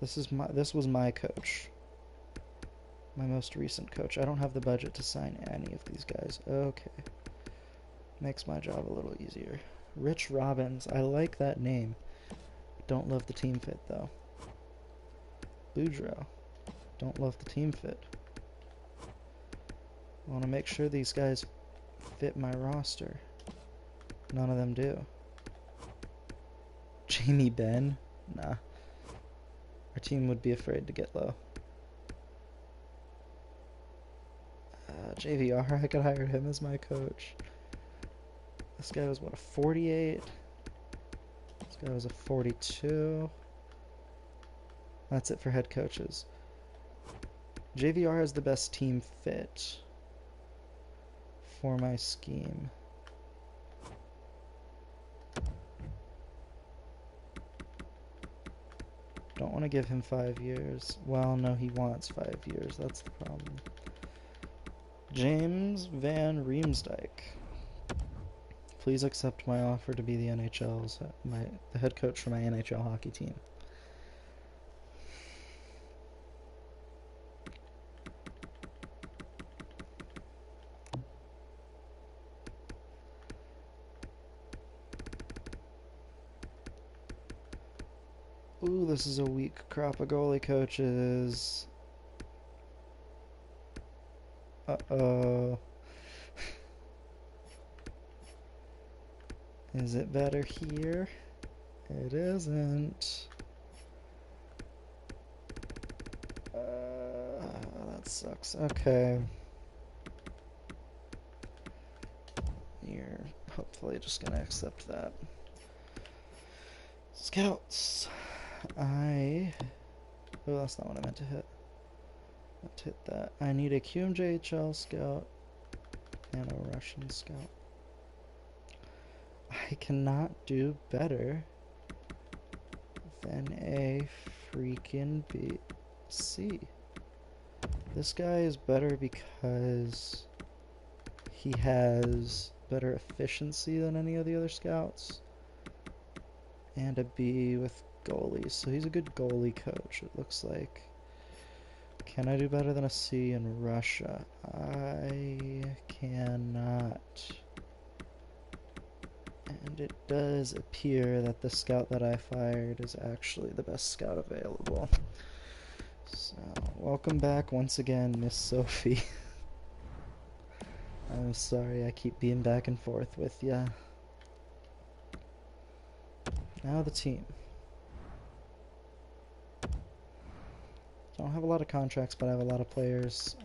[SPEAKER 1] This was my coach. My most recent coach. I don't have the budget to sign any of these guys. Okay. Makes my job a little easier. Rich Robbins. I like that name. Don't love the team fit, though. Boudreaux. Don't love the team fit. I want to make sure these guys fit my roster. None of them do. Jamie Benn? Nah. Our team would be afraid to get low. JVR, I could hire him as my coach. This guy was, what, a 48? This guy was a 42. That's it for head coaches. JVR has the best team fit for my scheme. Don't want to give him 5 years. Well, no, he wants 5 years. That's the problem. James Van Riemsdyk. please accept my offer to be the the head coach for my NHL hockey team. Ooh, this is a weak crop of goalie coaches. Uh-oh. Is it better here? It isn't. That sucks. Okay. You're hopefully just gonna accept that. Scouts. Oh, that's not what I meant to hit. Let's hit that. I need a QMJHL scout and a Russian scout. I cannot do better than a freaking BC. This guy is better because he has better efficiency than any of the other scouts. And a B with goalies. So he's a good goalie coach, it looks like. Can I do better than a C in Russia? I cannot. And it does appear that the scout that I fired is actually the best scout available. So, welcome back once again, Miss Sophie. I'm sorry I keep being back and forth with ya. Now the team. Don't have a lot of contracts, but I have a lot of players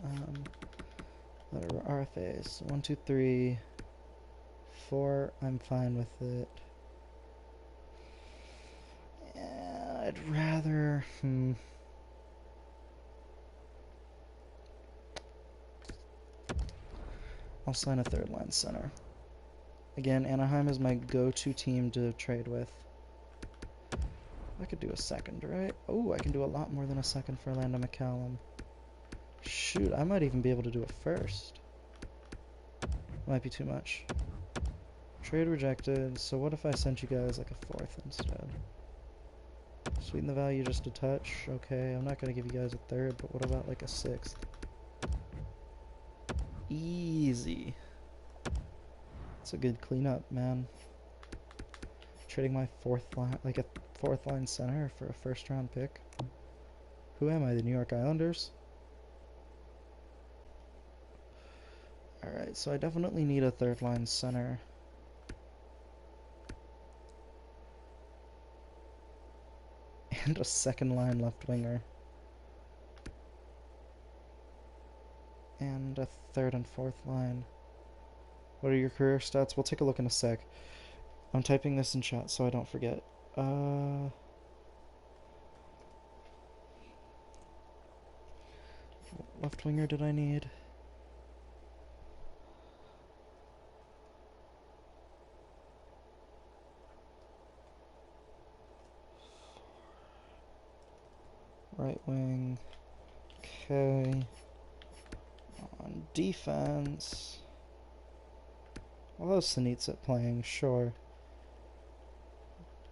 [SPEAKER 1] that are RFAs. 1, 2, 3, 4. I'm fine with it. Yeah, I'd rather. I'll sign a third line center. Again, Anaheim is my go-to team to trade with. I could do a second, right? Oh, I can do a lot more than a second for Landon McCallum. Shoot, I might even be able to do a first. Might be too much. Trade rejected. So what if I sent you guys like a fourth instead? Sweeten the value just a touch. Okay, I'm not going to give you guys a third, but what about like a sixth? Easy. It's a good cleanup, man. Trading my fourth line, like a fourth line center for a first round pick. Who am I, the New York Islanders? Alright, so I definitely need a third line center. And a second line left winger. And a third and fourth line. What are your career stats? We'll take a look in a sec. I'm typing this in chat so I don't forget. Left winger did I need? Right wing. Okay. On defense. Although Sinitsa playing, sure.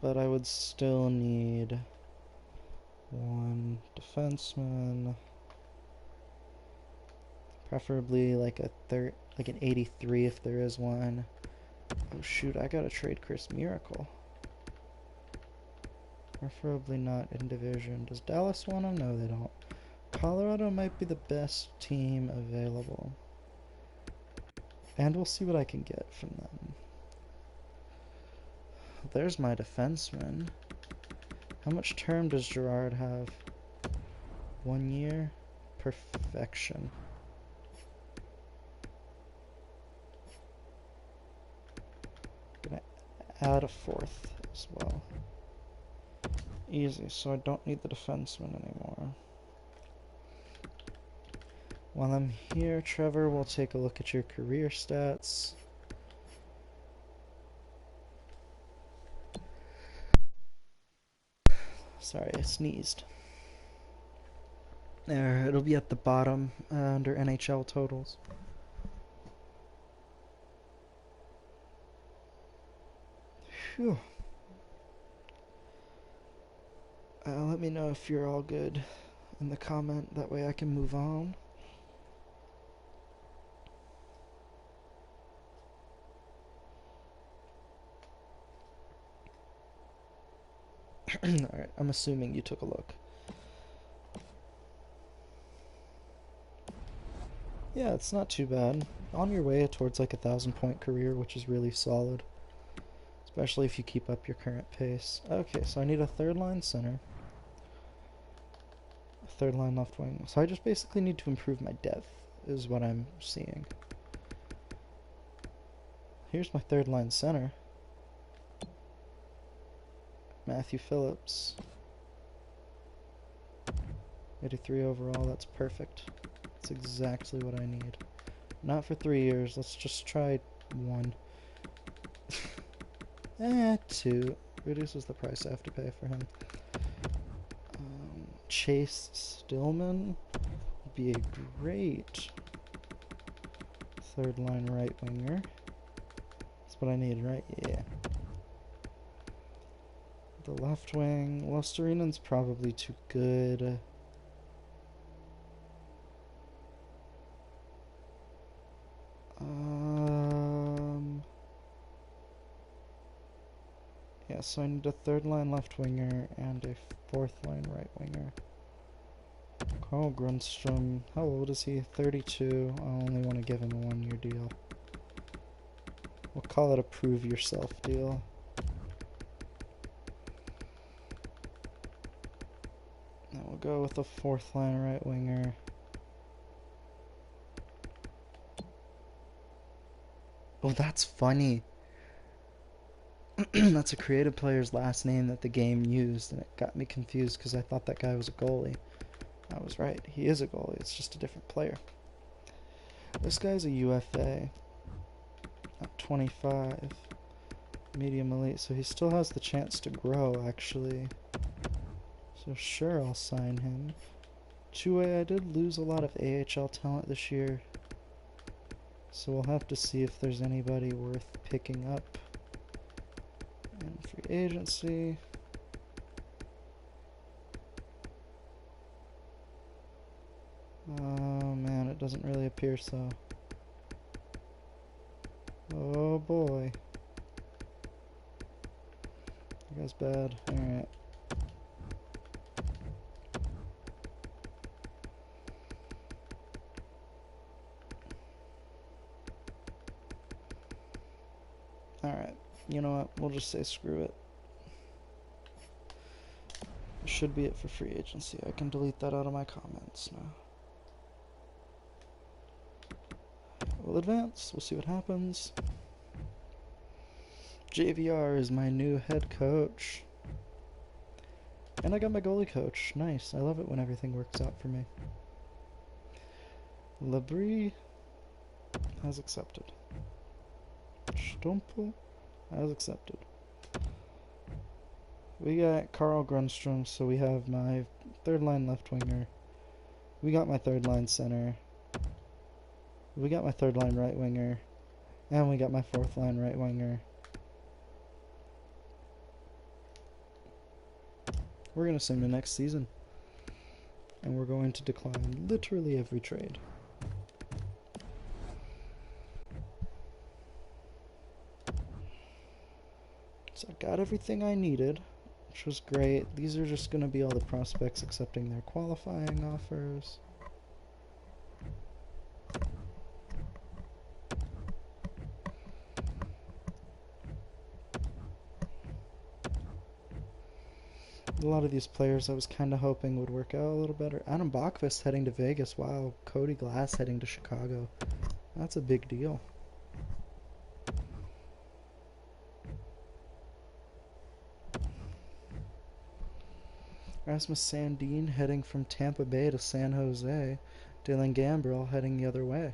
[SPEAKER 1] But I would still need one defenseman. Preferably like like an 83 if there is one. Oh shoot, I gotta trade Chris Miracle. Preferably not in division. Does Dallas want him? No, they don't. Colorado might be the best team available. And we'll see what I can get from them. There's my defenseman. How much term does Gerard have? 1 year? Perfection. Gonna add a fourth as well. Easy, so I don't need the defenseman anymore. While I'm here, Trevor, we'll take a look at your career stats. Sorry, I sneezed. There, it'll be at the bottom under NHL totals. Phew. Let me know if you're all good in the comment, that way I can move on. Alright, I'm assuming you took a look. Yeah, it's not too bad. On your way towards like 1,000-point career, which is really solid. Especially if you keep up your current pace. Okay, so I need a third line center. A third line left wing. So I just basically need to improve my depth, is what I'm seeing. Here's my third line center. Matthew Phillips. 83 overall, that's perfect. That's exactly what I need. Not for 3 years, let's just try 1. 2. Reduces the price I have to pay for him. Chase Stillman would be a great third line right winger. That's what I need, right? Yeah. The left wing, Lustarinen's probably too good. Yeah, so I need a third line left winger and a fourth line right winger. Carl Grundstrom, how old is he? 32. I only want to give him a 1-year deal. We'll call it a prove yourself deal. Now we'll go with a fourth line right winger. Oh, that's funny. That's a creative player's last name that the game used, and it got me confused because I thought that guy was a goalie. I was right. He is a goalie. It's just a different player. This guy's a UFA. At 25. Medium elite, so he still has the chance to grow, actually. So sure, I'll sign him. 2A, I did lose a lot of AHL talent this year. So we'll have to see if there's anybody worth picking up. And free agency. Oh man, it doesn't really appear so. Oh boy. That guy's bad. Alright. Alright. You know what? We'll just say screw it. Should be it for free agency. I can delete that out of my comments now. We'll advance. We'll see what happens. JVR is my new head coach. And I got my goalie coach. Nice. I love it when everything works out for me. Labrie has accepted. Stumpel has accepted. We got Carl Grundstrom, so we have my third line left winger. We got my third line center. We got my third line right winger. And we got my fourth line right winger. We're going to sing the next season. And we're going to decline literally every trade. So I got everything I needed, which was great. These are just going to be all the prospects accepting their qualifying offers. A lot of these players I was kind of hoping would work out a little better. Adam Bachvist heading to Vegas. Wow. Cody Glass heading to Chicago. That's a big deal. Rasmus Sandin heading from Tampa Bay to San Jose. Dylan Gambrell heading the other way.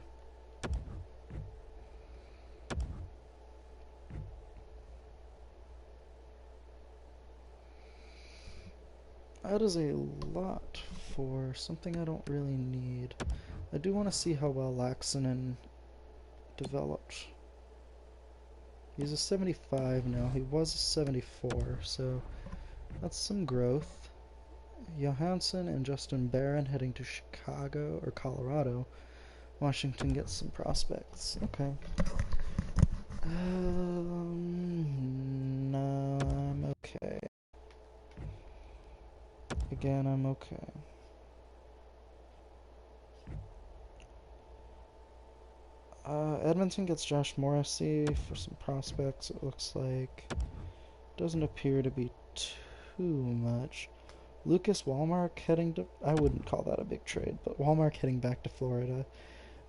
[SPEAKER 1] That is a lot for something I don't really need. I do want to see how well Laxinen developed. He's a 75 now. He was a 74, so that's some growth. Johansson and Justin Barron heading to Chicago or Colorado. Washington gets some prospects. Okay. No, I'm okay. Again, I'm okay. Edmonton gets Josh Morrissey for some prospects, it looks like. Doesn't appear to be too much. Lucas Wallmark heading to... I wouldn't call that a big trade, but Wallmark heading back to Florida.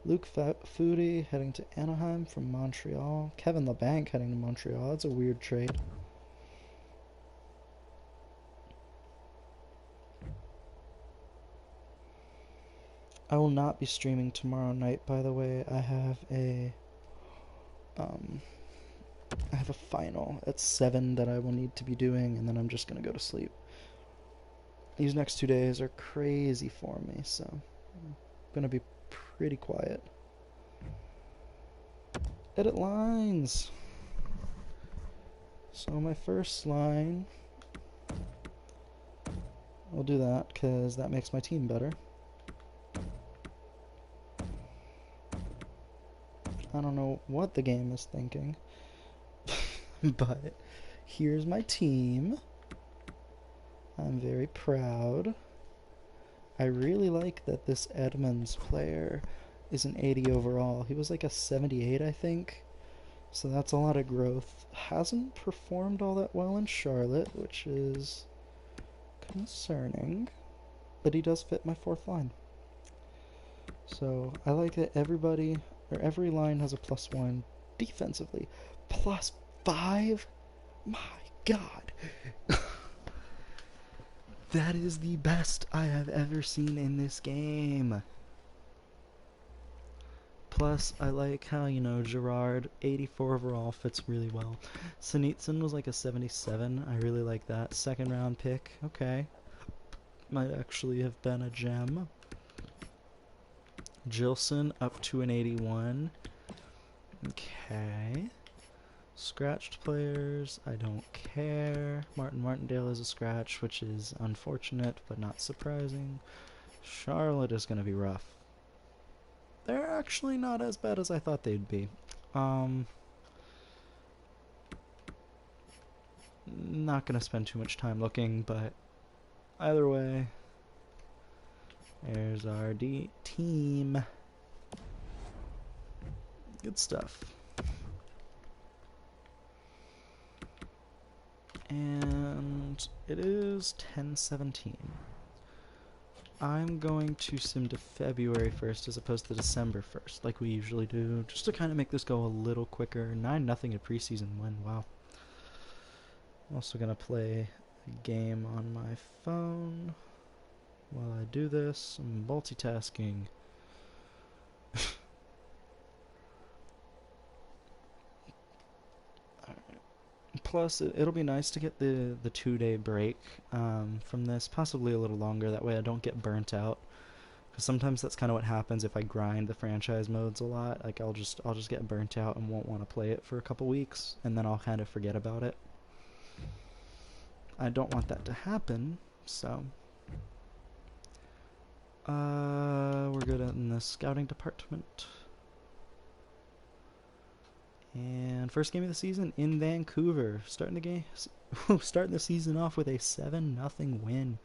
[SPEAKER 1] Luke Foudy heading to Anaheim from Montreal. Kevin LeBanc heading to Montreal. That's a weird trade. I will not be streaming tomorrow night, by the way. I have a final at 7 that I will need to be doing, and then I'm just going to go to sleep. These next 2 days are crazy for me, so I'm going to be pretty quiet. Edit lines. So my first line, I'll do that because that makes my team better. I don't know what the game is thinking, but here's my team. I'm very proud. I really like that this Edmonds player is an 80 overall. He was like a 78, I think. So that's a lot of growth. Hasn't performed all that well in Charlotte, which is concerning. But he does fit my fourth line. So I like that every line has a +1 defensively. +5? My God. That is the best I have ever seen in this game. Plus, I like how, Gerard, 84 overall, fits really well. Sinitsyn was like a 77. I really like that. Second round pick. Okay. Might actually have been a gem. Gilson up to an 81. Okay. Scratched players, I don't care. Martin Martindale is a scratch, which is unfortunate, but not surprising. Charlotte is going to be rough. They're actually not as bad as I thought they'd be. Not going to spend too much time looking, but either way, there's our team. Good stuff. And it is 10:17. I'm going to sim to February 1st as opposed to December 1st, like we usually do, just to kind of make this go a little quicker. 9-0 a preseason win, wow. I'm also going to play a game on my phone while I do this. I'm multitasking. Plus, it'll be nice to get the 2-day break from this, possibly a little longer. That way I don't get burnt out. Because sometimes that's kind of what happens if I grind the franchise modes a lot. Like I'll just get burnt out and won't want to play it for a couple weeks, and then I'll kind of forget about it. I don't want that to happen, so we're good in the scouting department. And first game of the season in Vancouver. Starting the season off with a 7-0 win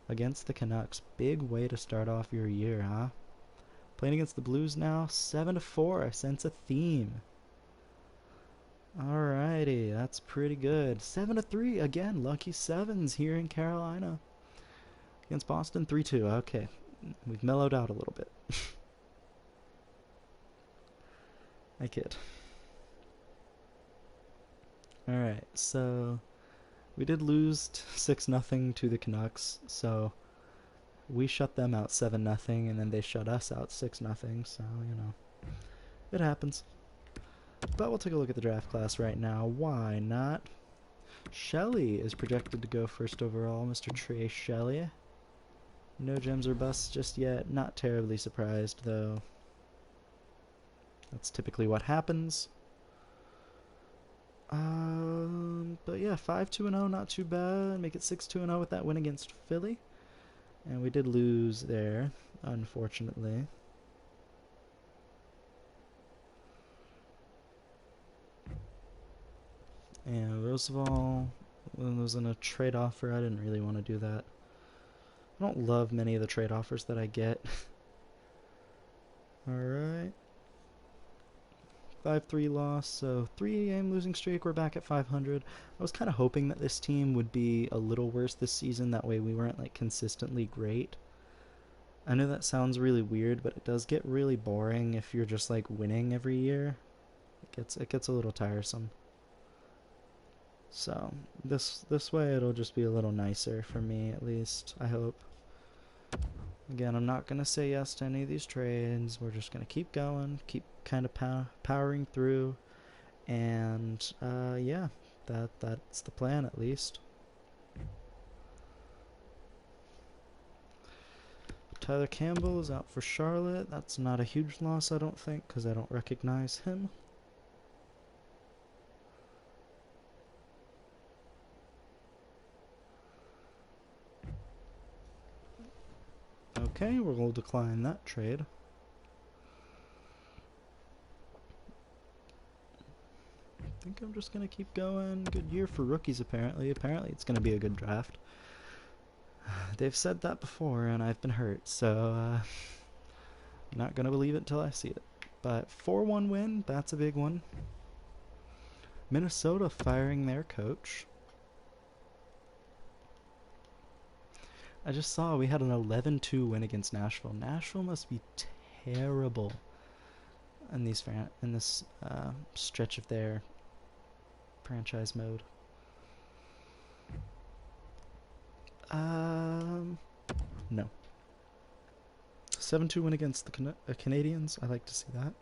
[SPEAKER 1] against the Canucks. Big way to start off your year, huh? Playing against the Blues now, 7-4. I sense a theme. Alrighty, that's pretty good. 7-3 again. Lucky sevens here in Carolina. Against Boston, 3-2. Okay, we've mellowed out a little bit. I kid. Alright, so we did lose 6-0 to the Canucks, so we shut them out 7-0, and then they shut us out 6-0, so, it happens. But we'll take a look at the draft class right now. Why not? Shelley is projected to go first overall, Mr. Trey Shelley. No gems or busts just yet. Not terribly surprised, though. That's typically what happens. yeah, 5-2-0, not too bad. Make it 6-2-0 with that win against Philly. And we did lose there, unfortunately. And Roosevelt was in a trade offer. I didn't really want to do that. I don't love many of the trade offers that I get. Alright. 5-3 loss, so 3-game losing streak. We're back at 500. I was kind of hoping that this team would be a little worse this season. That way we weren't like consistently great. I know that sounds really weird, but it does get really boring if you're just like winning every year. It gets a little tiresome. So this way it'll just be a little nicer for me, at least, I hope. Again, I'm not gonna say yes to any of these trades. We're just gonna keep going, keep kind of powering through, and yeah, that's the plan, at least. Tyler Campbell is out for Charlotte. That's not a huge loss, I don't think, because I don't recognize him. Okay, we'll decline that trade. I think I'm just going to keep going. Good year for rookies, apparently. Apparently it's going to be a good draft. They've said that before, and I've been hurt, so I'm not going to believe it until I see it. But 4-1 win, that's a big one. Minnesota firing their coach. I just saw we had an 11-2 win against Nashville. Nashville must be terrible in this stretch of their franchise mode. No. 7-2 win against the Canadians. I like to see that.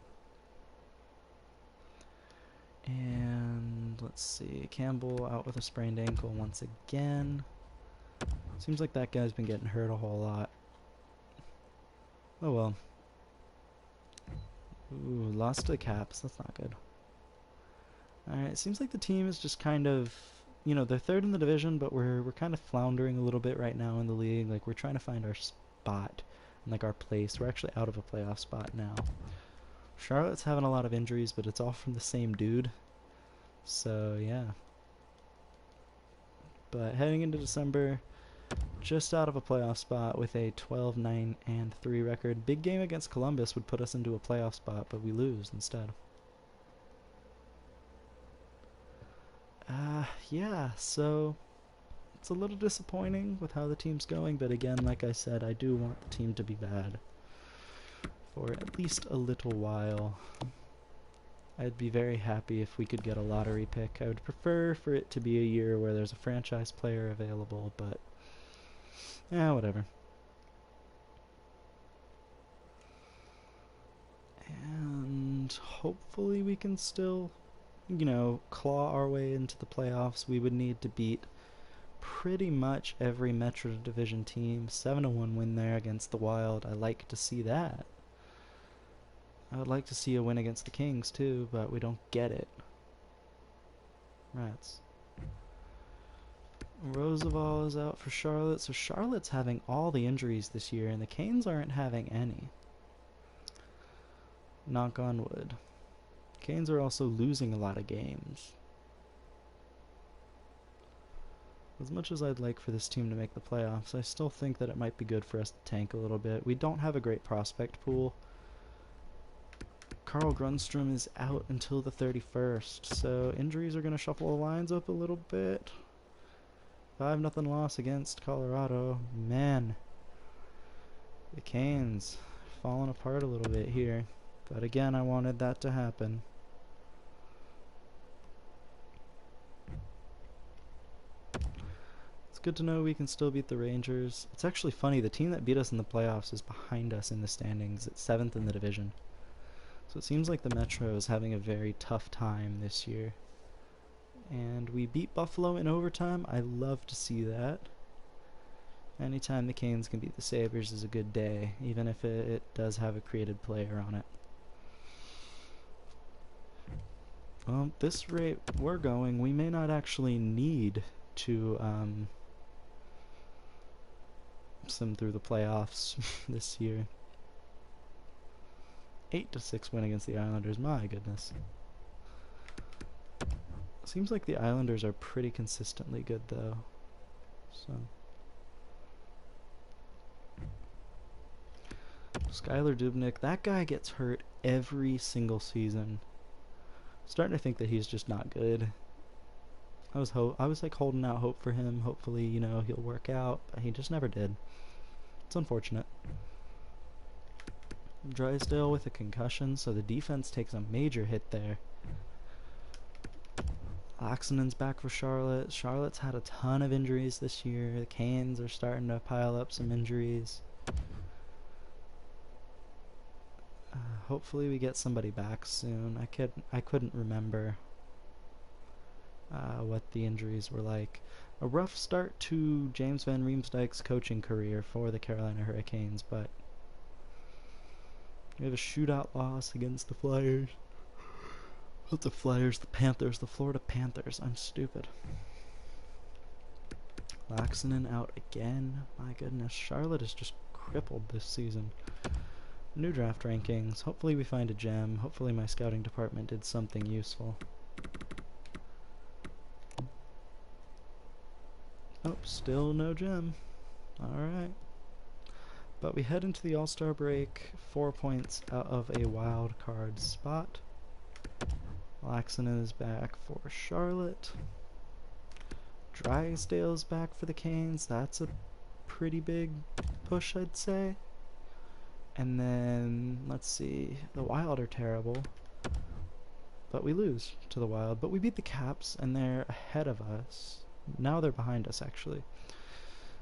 [SPEAKER 1] And let's see, Campbell out with a sprained ankle once again. Seems like that guy's been getting hurt a whole lot. Oh well. Ooh, lost to the Caps. That's not good. Alright, seems like the team is just kind of, you know, they're third in the division, but we're kind of floundering a little bit right now in the league. Like, we're trying to find our spot and like our place. We're actually out of a playoff spot now. Charlotte's having a lot of injuries, but it's all from the same dude. So, yeah. But heading into December, just out of a playoff spot with a 12-9-3 record. Big game against Columbus would put us into a playoff spot, but we lose instead. Yeah, so it's a little disappointing with how the team's going, but again, like I said, I do want the team to be bad for at least a little while. I'd be very happy if we could get a lottery pick. I would prefer for it to be a year where there's a franchise player available, but yeah, whatever. And hopefully we can still, you know, claw our way into the playoffs. We would need to beat pretty much every Metro Division team. 7-1 win there against the Wild. I like to see that. I would like to see a win against the Kings too, but we don't get it. Rats. Roosevelt is out for Charlotte, so Charlotte's having all the injuries this year, and the Canes aren't having any. Knock on wood. Canes are also losing a lot of games. As much as I'd like for this team to make the playoffs, I still think that it might be good for us to tank a little bit. We don't have a great prospect pool. Carl Grundstrom is out until the 31st, so injuries are going to shuffle the lines up a little bit. 5-0 loss against Colorado. Man, the Canes falling apart a little bit here. But again, I wanted that to happen. It's good to know we can still beat the Rangers. It's actually funny, the team that beat us in the playoffs is behind us in the standings. It's 7th in the division. So it seems like the Metro is having a very tough time this year. And we beat Buffalo in overtime. I love to see that. Anytime the Canes can beat the Sabres is a good day, even if it does have a created player on it. Well, this rate we're going, we may not actually need to sim through the playoffs this year. 8-6 win against the Islanders, my goodness. Seems like the Islanders are pretty consistently good though. So Skylar Dubnyk, that guy gets hurt every single season. Starting to think that he's just not good. I was like holding out hope for him. Hopefully, you know, he'll work out. But he just never did. It's unfortunate. Drysdale with a concussion, so the defense takes a major hit there. Laxonen's back for Charlotte. Charlotte's had a ton of injuries this year. The Canes are starting to pile up some injuries. Hopefully we get somebody back soon. I couldn't remember what the injuries were like. A rough start to James Van Riemsdyk's coaching career for the Carolina Hurricanes, but we have a shootout loss against the Flyers. Not the Flyers, the Panthers, the Florida Panthers. I'm stupid. Laxonen out again. My goodness, Charlotte is just crippled this season. New draft rankings. Hopefully we find a gem. Hopefully my scouting department did something useful. Oh, still no gem. Alright. But we head into the All-Star break 4 points out of a wild card spot. Laxonen is back for Charlotte. Drysdale's back for the Canes. That's a pretty big push, I'd say. And then, let's see, the Wild are terrible. But we lose to the Wild. But we beat the Caps, and they're ahead of us. Now they're behind us, actually.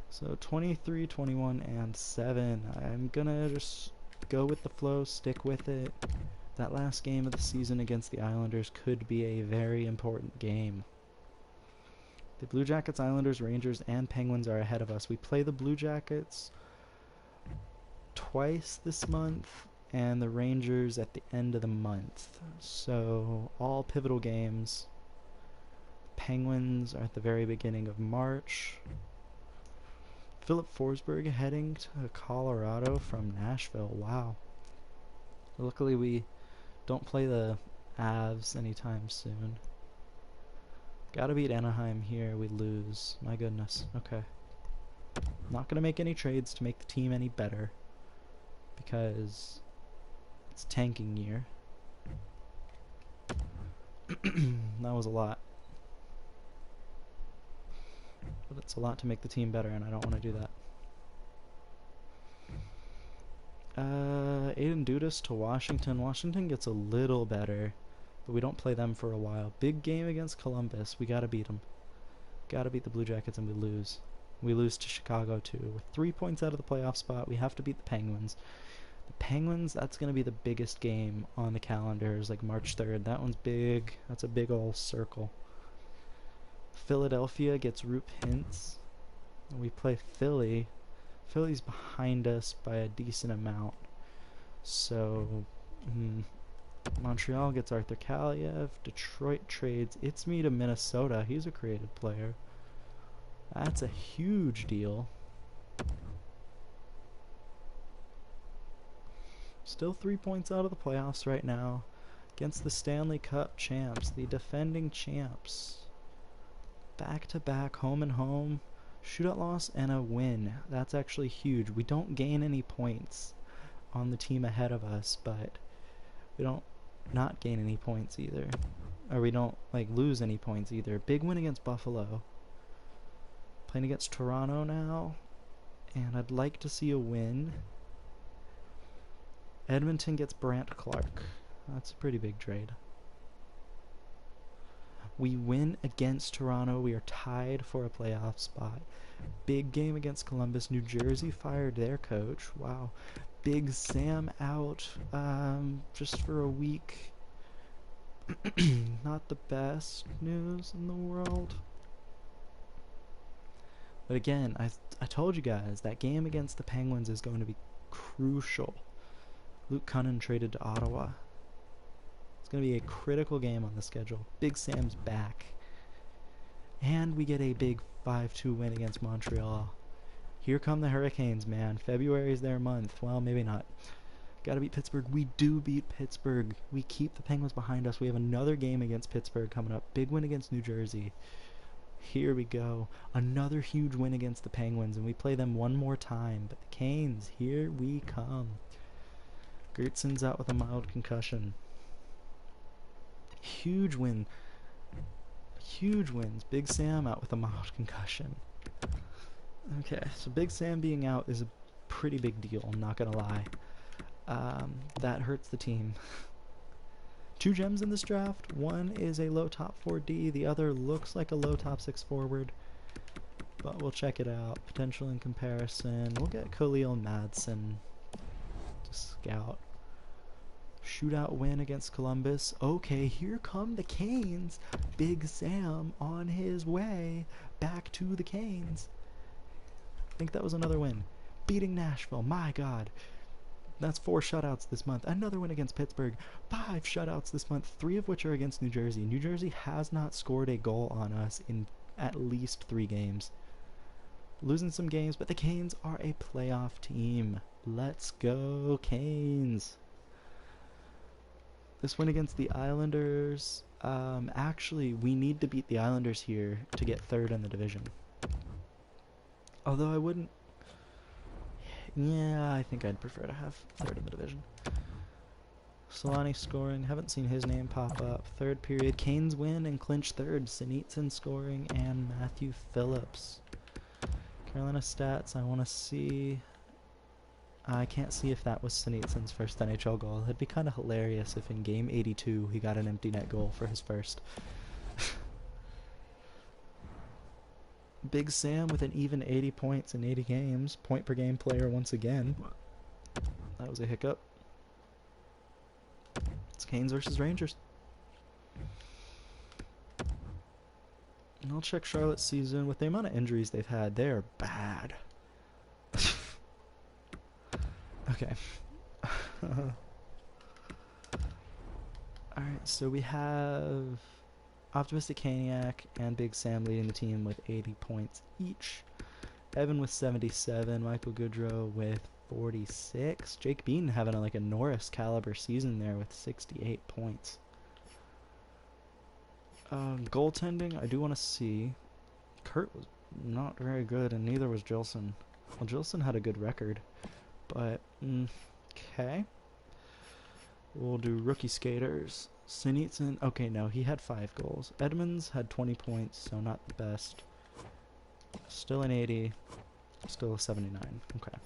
[SPEAKER 1] So 23, 21, and 7. I'm gonna just go with the flow, stick with it. That last game of the season against the Islanders could be a very important game. The Blue Jackets, Islanders, Rangers, and Penguins are ahead of us. We play the Blue Jackets twice this month, and the Rangers at the end of the month. So, all pivotal games. Penguins are at the very beginning of March. Philip Forsberg heading to Colorado from Nashville. Wow. Luckily we don't play the Avs anytime soon. Gotta beat Anaheim here. We lose. My goodness. Okay. Not gonna make any trades to make the team any better, because it's tanking year. That was a lot. But it's a lot to make the team better, and I don't want to do that. Aiden Dudas to Washington. Washington gets a little better, but we don't play them for a while. Big game against Columbus. We gotta beat them. Gotta beat the Blue Jackets, and we lose. We lose to Chicago, too. We're 3 points out of the playoff spot. We have to beat the Penguins. The Penguins, that's going to be the biggest game on the calendar, is like March 3rd. That one's big. That's a big old circle. Philadelphia gets Roop Hintz. We play Philly. Philly's behind us by a decent amount. So, Montreal gets Arthur Kaliev. Detroit trades It's Me to Minnesota. He's a creative player. That's a huge deal. Still 3 points out of the playoffs right now against the Stanley Cup champs, the defending champs. Back-to-back, home and home, shootout loss and a win. That's actually huge. We don't gain any points on the team ahead of us, but we don't not gain any points either. Or we don't like lose any points either. Big win against Buffalo. Playing against Toronto now, and I'd like to see a win. Edmonton gets Brant Clark. That's a pretty big trade. We win against Toronto. We are tied for a playoff spot. Big game against Columbus. New Jersey fired their coach. Wow. Big Sam out just for a week. Not the best news in the world. But again, I told you guys, that game against the Penguins is going to be crucial. Luke Cunnin traded to Ottawa. It's going to be a critical game on the schedule. Big Sam's back. And we get a big 5-2 win against Montreal. Here come the Hurricanes, man. February is their month. Well, maybe not. Gotta beat Pittsburgh. We do beat Pittsburgh. We keep the Penguins behind us. We have another game against Pittsburgh coming up. Big win against New Jersey. Here we go. Another huge win against the Penguins, and we play them one more time. But the Canes, here we come. Gertson's out with a mild concussion. Huge win. Huge wins. Big Sam out with a mild concussion. Okay, so Big Sam being out is a pretty big deal, I'm not gonna lie. That hurts the team. 2 gems in this draft. One is a low top 4D, the other looks like a low top 6 forward. But we'll check it out. Potential in comparison. We'll get Khalil Madsen to scout. Shootout win against Columbus. Okay, here come the Canes. Big Sam on his way back to the Canes. I think that was another win. Beating Nashville. My God. That's 4 shutouts this month. Another win against Pittsburgh. 5 shutouts this month, 3 of which are against New Jersey. New Jersey has not scored a goal on us in at least 3 games. Losing some games, but the Canes are a playoff team. Let's go, Canes. This win against the Islanders. Actually, we need to beat the Islanders here to get 3rd in the division. Although I wouldn't... Yeah, I think I'd prefer to have 3rd in the division. Solani scoring. Haven't seen his name pop up. 3rd period. Canes win and clinch 3rd. Sinitsyn scoring and Matthew Phillips. Carolina stats. I want to see... I can't see if that was Sinitsyn's first NHL goal. It'd be kind of hilarious if in game 82 he got an empty net goal for his first. Big Sam with an even 80 points in 80 games. Point per game player once again. That was a hiccup. It's Canes versus Rangers. And I'll check Charlotte's season. With the amount of injuries they've had, they're bad. Okay. Alright, so we have Optimistic Caniac and Big Sam leading the team with 80 points each. Evan with 77, Michael Goodrow with 46. Jake Bean having like a Norris caliber season there with 68 points. Goaltending, I do want to see. Kurt was not very good, and neither was Jilson. Well, Jilson had a good record, but okay. We'll do rookie skaters. Sinitsyn, okay, no, he had 5 goals. Edmonds had 20 points, so not the best. Still an 80, still a 79. Okay.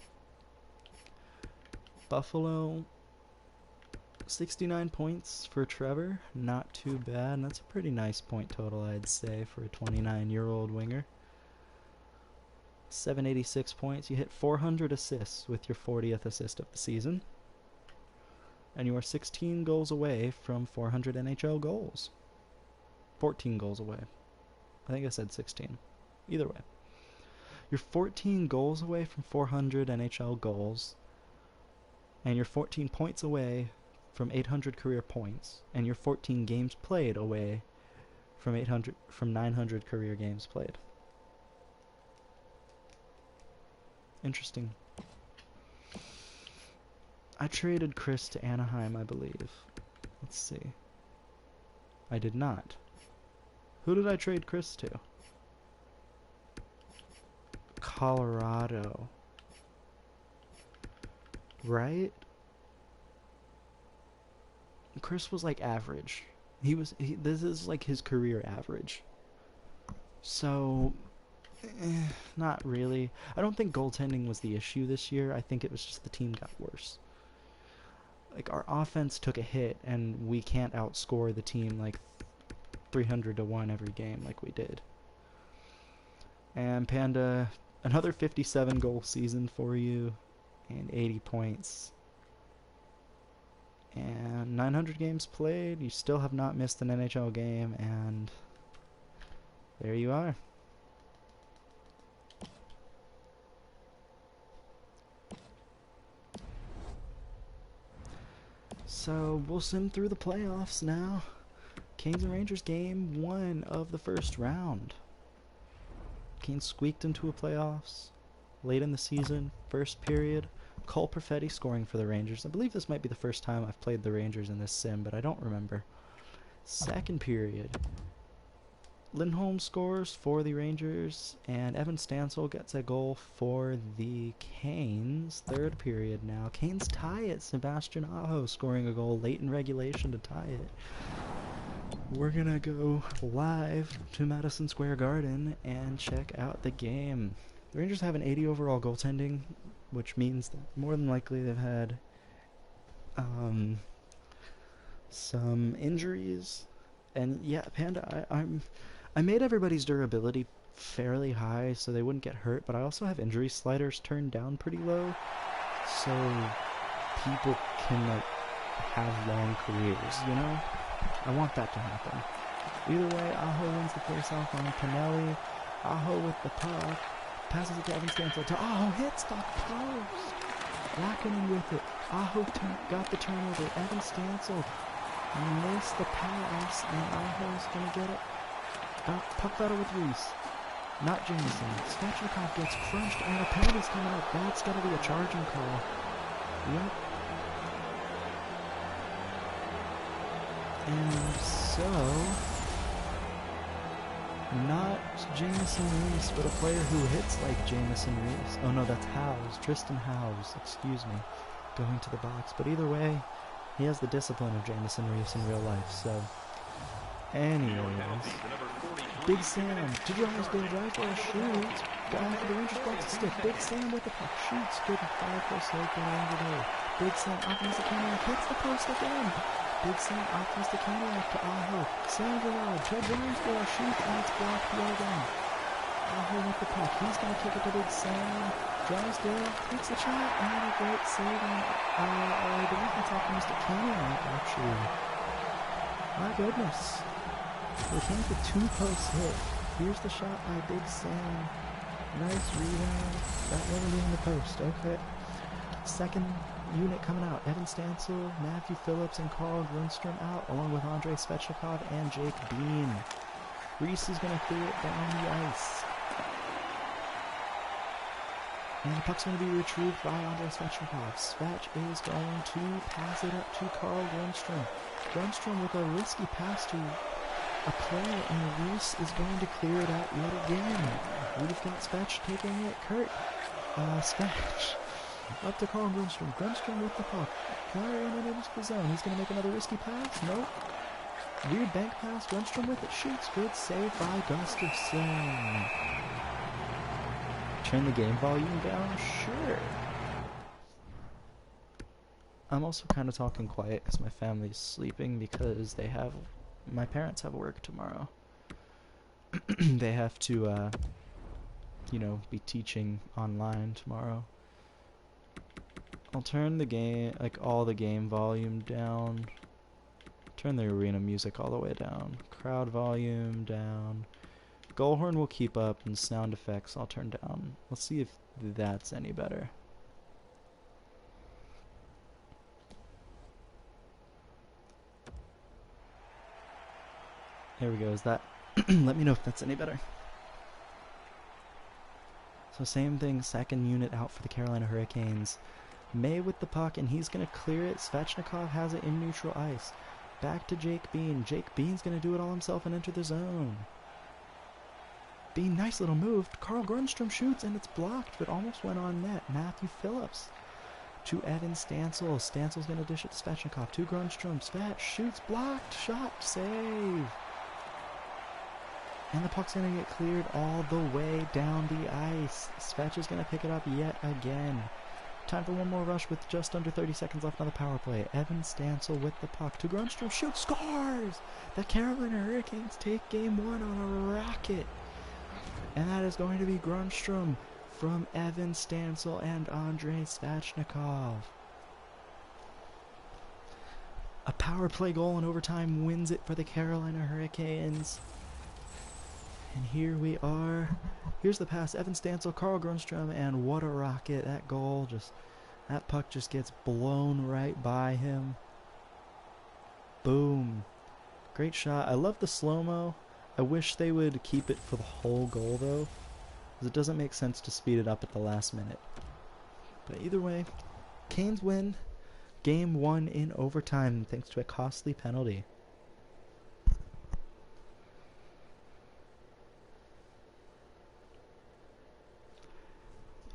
[SPEAKER 1] Buffalo, 69 points for Trevor. Not too bad. That's a pretty nice point total, I'd say, for a 29-year-old winger. 786 points. You hit 400 assists with your 40th assist of the season. And you are 16 goals away from 400 NHL goals. 14 goals away. I think I said 16. Either way. You're 14 goals away from 400 NHL goals. And you're 14 points away from 800 career points. And you're 14 games played away from 900 career games played. Interesting. I traded Chris to Anaheim, I believe. Let's see. I did not. Who did I trade Chris to? Colorado. Right? Chris was like average. This is like his career average. So, not really. I don't think goaltending was the issue this year. I think it was just the team got worse. Like, our offense took a hit, and we can't outscore the team like 300-1 every game like we did. And Panda, another 57 goal season for you, and 80 points. And 900 games played, you still have not missed an NHL game, and there you are. So we'll sim through the playoffs now. Canes and Rangers game 1 of the first round. Canes squeaked into a playoffs late in the season, first period. Cole Perfetti scoring for the Rangers. I believe this might be the first time I've played the Rangers in this sim, but I don't remember. Second period, Lindholm scores for the Rangers, and Evan Stansel gets a goal for the Canes. Third period now. Canes tie it. Sebastian Aho scoring a goal late in regulation to tie it. We're gonna go live to Madison Square Garden and check out the game. The Rangers have an 80 overall goaltending, which means that more than likely they've had some injuries. And yeah, Panda, I made everybody's durability fairly high so they wouldn't get hurt, but I also have injury sliders turned down pretty low so people can like have long careers, you know? I want that to happen. Either way, Aho wins the face-off on Pinelli. Aho with the puck. Passes it to Evan Stansel. To Aho, hits the post. Lackinen with it. Aho got the turnover. Evan Stansel missed the pass, and Aho's gonna get it. Puck battle with Reese. Not Jameson. Svechnikov gets crunched, and a penalty's coming up. That's gonna be a charging call. Yep. And so, not Jameson Reese, but a player who hits like Jameson Reese. Oh no, that's Howes. Tristan Howes, excuse me, going to the box. But either way, he has the discipline of Jameson Reese in real life, so. Anyways, Big Sam to Drysdale, Drysdale shoots. Guy for the Rangers blocks the stick. Big Sam with the puck shoots. Good 5-4 slope for Ranger there. Big Sam offense the camera, hits the post again. Big Sam offers the counter to Aho. Sangerard to Drysdale, shoots, and it's blocked yet again. Aho with the puck. He's going to kick it to Big Sam. Drysdale takes the shot, and a great save on, I believe that's optimistic camera, actually. My goodness. We came for 2 posts hit. Here's the shot by Big Sam. Nice rebound. That one in the post. Okay. Second unit coming out. Evan Stansel, Matthew Phillips, and Carl Grundstrom out, along with Andrei Svechnikov and Jake Bean. Reese is going to clear it down the ice. And the puck's going to be retrieved by Andrei Svechnikov. Svech is going to pass it up to Carl Grundstrom. Grundstrom with a risky pass to a player, and Reese is going to clear it out yet again. We've got Svech taking it. Svech up to Carl Grundstrom. Grundstrom with the puck. Carrying it into the zone. He's going to make another risky pass. Nope. Weird bank pass. Grundstrom with it. Shoots. Good save by Gustafsson. Turn the game volume down? Sure. I'm also kind of talking quiet because my family's sleeping because my parents have work tomorrow. They have to, be teaching online tomorrow. I'll turn the game, all the game volume down. Turn the arena music all the way down. Crowd volume down. Goal horn will keep up, and sound effects I'll turn down. Let's see if that's any better. There we go, is that... Let me know if that's any better. So same thing, second unit out for the Carolina Hurricanes. May with the puck, and he's going to clear it. Svechnikov has it in neutral ice. Back to Jake Bean. Jake Bean's going to do it all himself and enter the zone. Bean, nice little move. Carl Grundstrom shoots, and it's blocked, but almost went on net. Matthew Phillips to Evan Stansel. Stansel's going to dish it to Svechnikov. To Grundstrom. Svech shoots, blocked, shot, save. And the puck's going to get cleared all the way down the ice. Svech is going to pick it up yet again. Time for one more rush with just under 30 seconds left on the power play. Evan Stansel with the puck. To Grundstrom, shoots, scores! The Carolina Hurricanes take game 1 on a rocket. And that is going to be Grundstrom from Evan Stansel and Andrei Svechnikov. A power play goal in overtime wins it for the Carolina Hurricanes. And here we are. Here's the pass. Evan Stansel, Carl Grundstrom, and what a rocket. That puck just gets blown right by him. Boom. Great shot. I love the slow-mo. I wish they would keep it for the whole goal, though, because it doesn't make sense to speed it up at the last minute. But either way, Canes win Game 1 in overtime thanks to a costly penalty.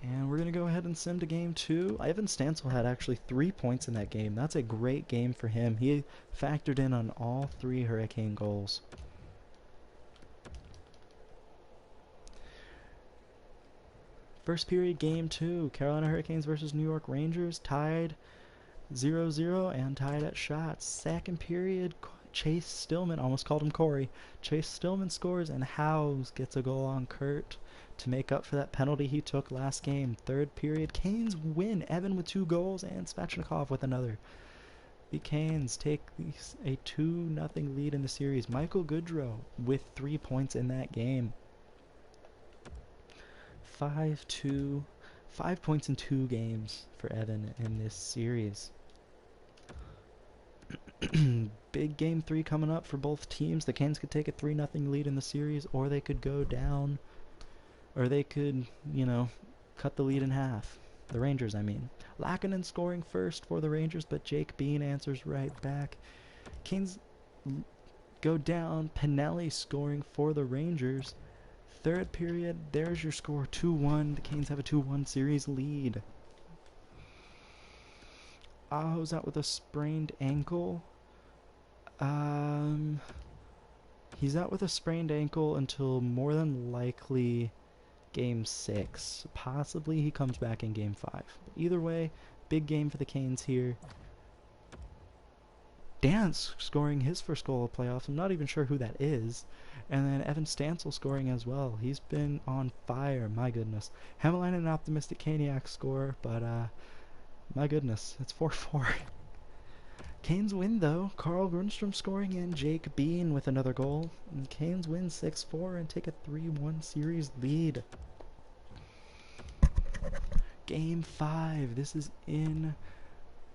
[SPEAKER 1] And we're going to go ahead and sim to Game 2. Evan Stancil had actually 3 points in that game. That's a great game for him. He factored in on all 3 Hurricane goals. First period, Game 2. Carolina Hurricanes versus New York Rangers. Tied 0-0 and tied at shots. Second period, Chase Stillman, almost called him Corey. Chase Stillman scores and Howes gets a goal on Kurt to make up for that penalty he took last game. Third period, Canes win. Evan with 2 goals and Svechnikov with another. The Canes take a 2-0 lead in the series. Michael Goodrow with 3 points in that game. 5-2. 5 points in 2 games for Evan in this series. Big Game 3 coming up for both teams. The Canes could take a 3-0 lead in the series, or they could go down, or they could, cut the lead in half. The Rangers, I mean. Laakkonen scoring first for the Rangers, but Jake Bean answers right back. Canes go down. Pinelli scoring for the Rangers. Third period, there's your score, 2-1. The Canes have a 2-1 series lead. Aho's out with a sprained ankle. He's out with a sprained ankle until more than likely Game 6. Possibly he comes back in Game 5. But either way, big game for the Canes here. Dance scoring his first goal of playoffs. I'm not even sure who that is. And then Evan Stancil scoring as well. He's been on fire, my goodness. Hämäläinen and Optimistic Caniac score, but my goodness, it's 4-4. Canes win though. Carl Grundstrom scoring and Jake Bean with another goal. And Canes win 6-4 and take a 3-1 series lead. Game 5. This is in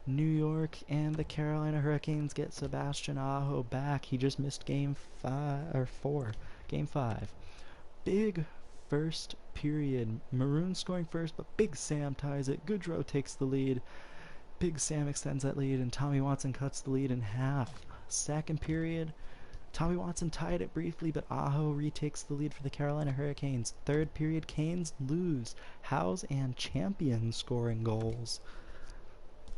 [SPEAKER 1] New York, and the Carolina Hurricanes get Sebastian Aho back. He just missed Game 4. Game 5. Big first period. Maroon scoring first, but Big Sam ties it. Goodrow takes the lead. Big Sam extends that lead, and Tommy Watson cuts the lead in half. Second period, Tommy Watson tied it briefly, but Aho retakes the lead for the Carolina Hurricanes. Third period, Canes lose. Howes and Champion scoring goals.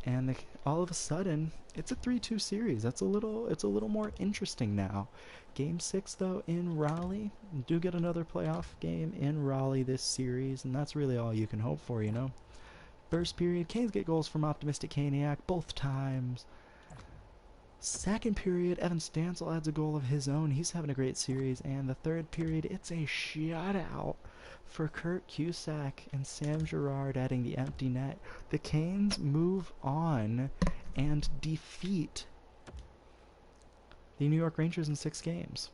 [SPEAKER 1] And all of a sudden, it's a 3-2 series. It's a little more interesting now. Game 6, though, in Raleigh. We do get another playoff game in Raleigh this series, and that's really all you can hope for, First period, Canes get goals from Optimistic Caniac both times. Second period, Evan Stancil adds a goal of his own. He's having a great series. And the third period, it's a shutout for Kurt Cusack and Sam Girard adding the empty net. The Canes move on and defeat the New York Rangers in 6 games.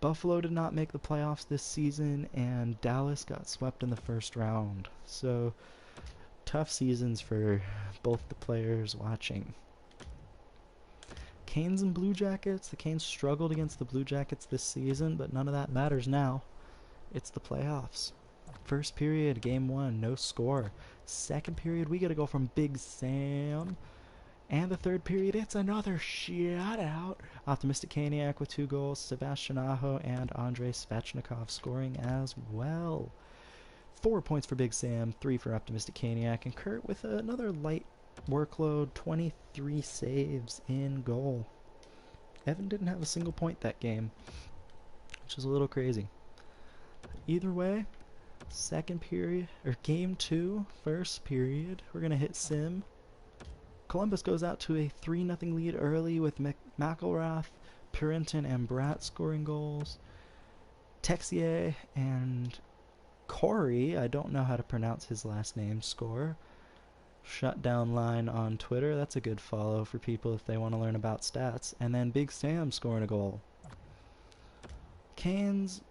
[SPEAKER 1] Buffalo did not make the playoffs this season, and Dallas got swept in the first round. So, tough seasons for both the players watching. Canes and Blue Jackets. The Canes struggled against the Blue Jackets this season, but none of that matters now. It's the playoffs. First period, Game 1, no score. Second period, we get a goal from Big Sam. And the third period, it's another shutout. Optimistic Caniac with 2 goals. Sebastian Aho and Andrei Svechnikov scoring as well. 4 points for Big Sam, 3 for Optimistic Caniac, and Kurt with another light workload, 23 saves in goal. Evan didn't have a single point that game, which is a little crazy. Either way, second period, or Game 2, first period, we're going to hit sim. Columbus goes out to a 3-0 lead early with McElrath, Purinton, and Bratt scoring goals. Texier and Corey, I don't know how to pronounce his last name, score. Shutdown Line on Twitter, that's a good follow for people if they want to learn about stats. And then Big Sam scoring a goal. Canes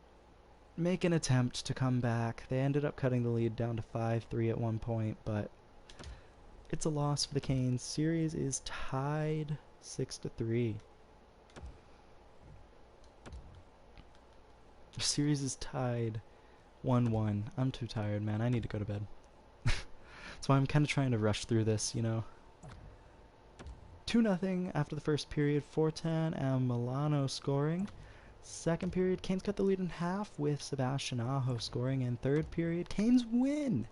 [SPEAKER 1] make an attempt to come back. They ended up cutting the lead down to 5-3 at one point, but it's a loss for the Canes. Series is tied 6-3. The series is tied 1-1. I'm too tired, man. I need to go to bed. That's why I'm kind of trying to rush through this, you know. 2-0 after the first period. Fortan and Milano scoring. Second period, Canes cut the lead in half with Sebastian Aho scoring. And third period, Canes win.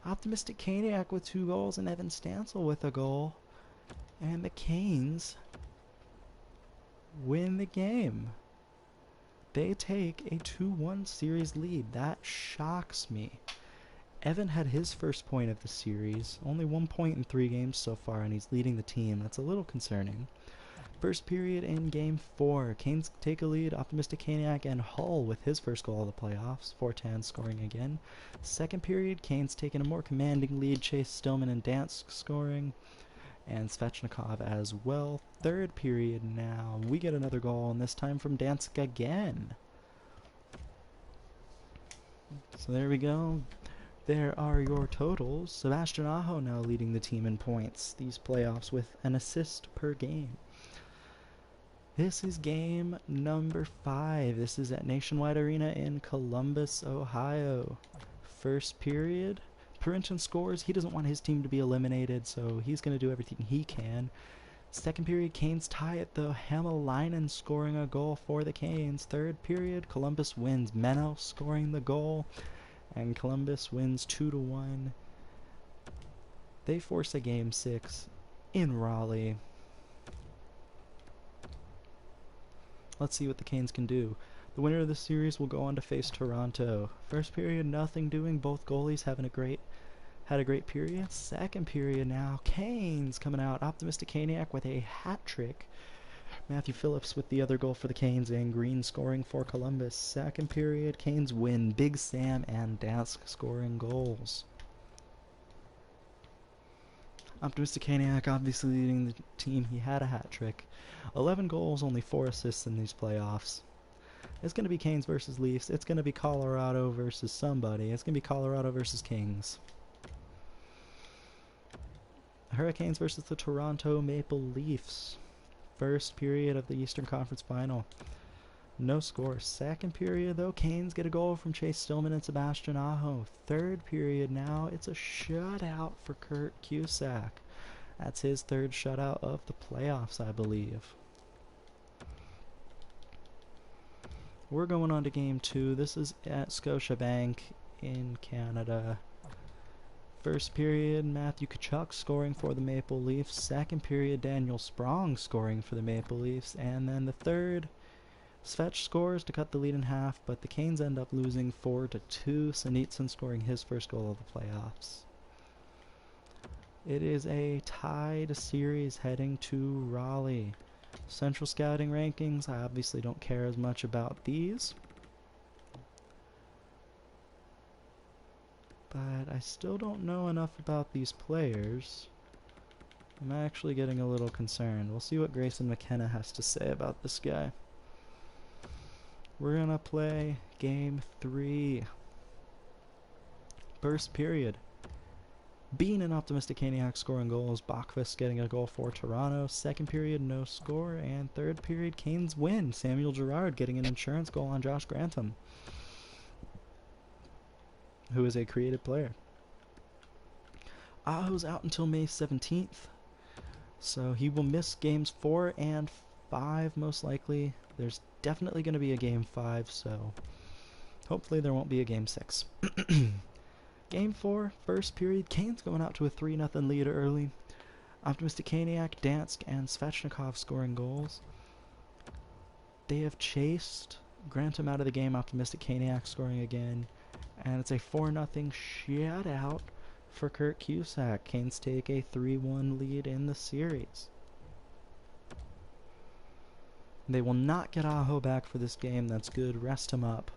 [SPEAKER 1] Optimistic Caniac with 2 goals and Evan Stansel with a goal. And the Canes win the game. They take a 2-1 series lead. That shocks me. Evan had his first point of the series. Only 1 point in 3 games so far, and he's leading the team. That's a little concerning. First period in Game 4. Canes take a lead. Optimistic Caniac and Hull with his first goal of the playoffs. Fortan scoring again. Second period, Canes taking a more commanding lead. Chase Stillman and Dansk scoring. And Svechnikov as well. Third period now. We get another goal, and this time from Dansk again. So there we go. There are your totals. Sebastian Aho now leading the team in points these playoffs with an assist per game. This is game number 5. This is at Nationwide Arena in Columbus, Ohio. First period. Purinton scores. He doesn't want his team to be eliminated, so he's going to do everything he can. Second period, Canes tie it, though. Hämäläinen scoring a goal for the Canes. Third period, Columbus wins. Menno scoring the goal, and Columbus wins 2-1. They force a Game 6 in Raleigh. Let's see what the Canes can do. The winner of the series will go on to face Toronto. First period, nothing doing. Both goalies had a great period. Second period now, Canes coming out. Optimistic Caniac with a hat trick. Matthew Phillips with the other goal for the Canes, and Green scoring for Columbus. Second period, Canes win. Big Sam and Dansk scoring goals. Optimistic Caniac obviously leading the team. He had a hat trick. 11 goals, only 4 assists in these playoffs. It's going to be Canes versus Leafs. It's going to be Colorado versus somebody. It's going to be Colorado versus Kings. Hurricanes versus the Toronto Maple Leafs. First period of the Eastern Conference Final. No score. Second period, though, Canes get a goal from Chase Stillman and Sebastian Aho. Third period now, it's a shutout for Kurt Cusack. That's his third shutout of the playoffs, I believe. We're going on to Game 2. This is at Scotiabank in Canada. First period, Matthew Tkachuk scoring for the Maple Leafs. Second period, Daniel Sprong scoring for the Maple Leafs. And then the third, Svech scores to cut the lead in half, but the Canes end up losing 4-2. Sanitsin scoring his first goal of the playoffs. It is a tied series heading to Raleigh. Central Scouting rankings, I obviously don't care as much about these. But I still don't know enough about these players. I'm actually getting a little concerned. We'll see what Grayson McKenna has to say about this guy. We're gonna play Game 3. First period. Bean and Optimistic Caniac scoring goals. Bachvist getting a goal for Toronto. Second period, no score. And third period, Canes win. Samuel Girard getting an insurance goal on Josh Grantham, who is a creative player. Aho's out until May 17th, so he will miss games 4 and 5 most likely. There's definitely going to be a Game 5, so hopefully there won't be a Game 6. Game 4, first period, Canes going out to a 3-0 lead early. Optimistic Caniac, Dansk, and Svechnikov scoring goals. They have chased Grantham out of the game. Optimistic Caniac scoring again. And it's a 4-0 shutout for Kurt Cusack. Canes take a 3-1 lead in the series. They will not get Aho back for this game. That's good. Rest him up.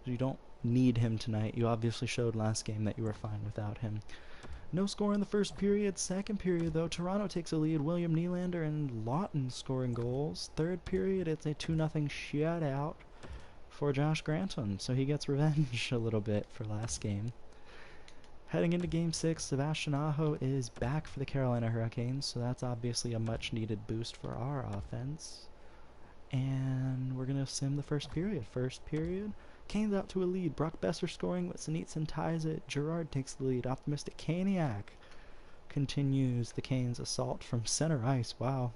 [SPEAKER 1] You don't need him tonight. You obviously showed last game that you were fine without him. No score in the first period. Second period, though, Toronto takes a lead. William Nylander and Lawton scoring goals. Third period, it's a 2-0 shutout for Josh Grantham, so he gets revenge a little bit for last game. Heading into Game 6, Sebastian Aho is back for the Carolina Hurricanes, so that's obviously a much-needed boost for our offense. And we're going to sim the first period. First period, Canes out to a lead. Brock Besser scoring, but Sinitsyn ties it. Gerard takes the lead. Optimistic Caniac continues the Canes' assault from center ice. Wow.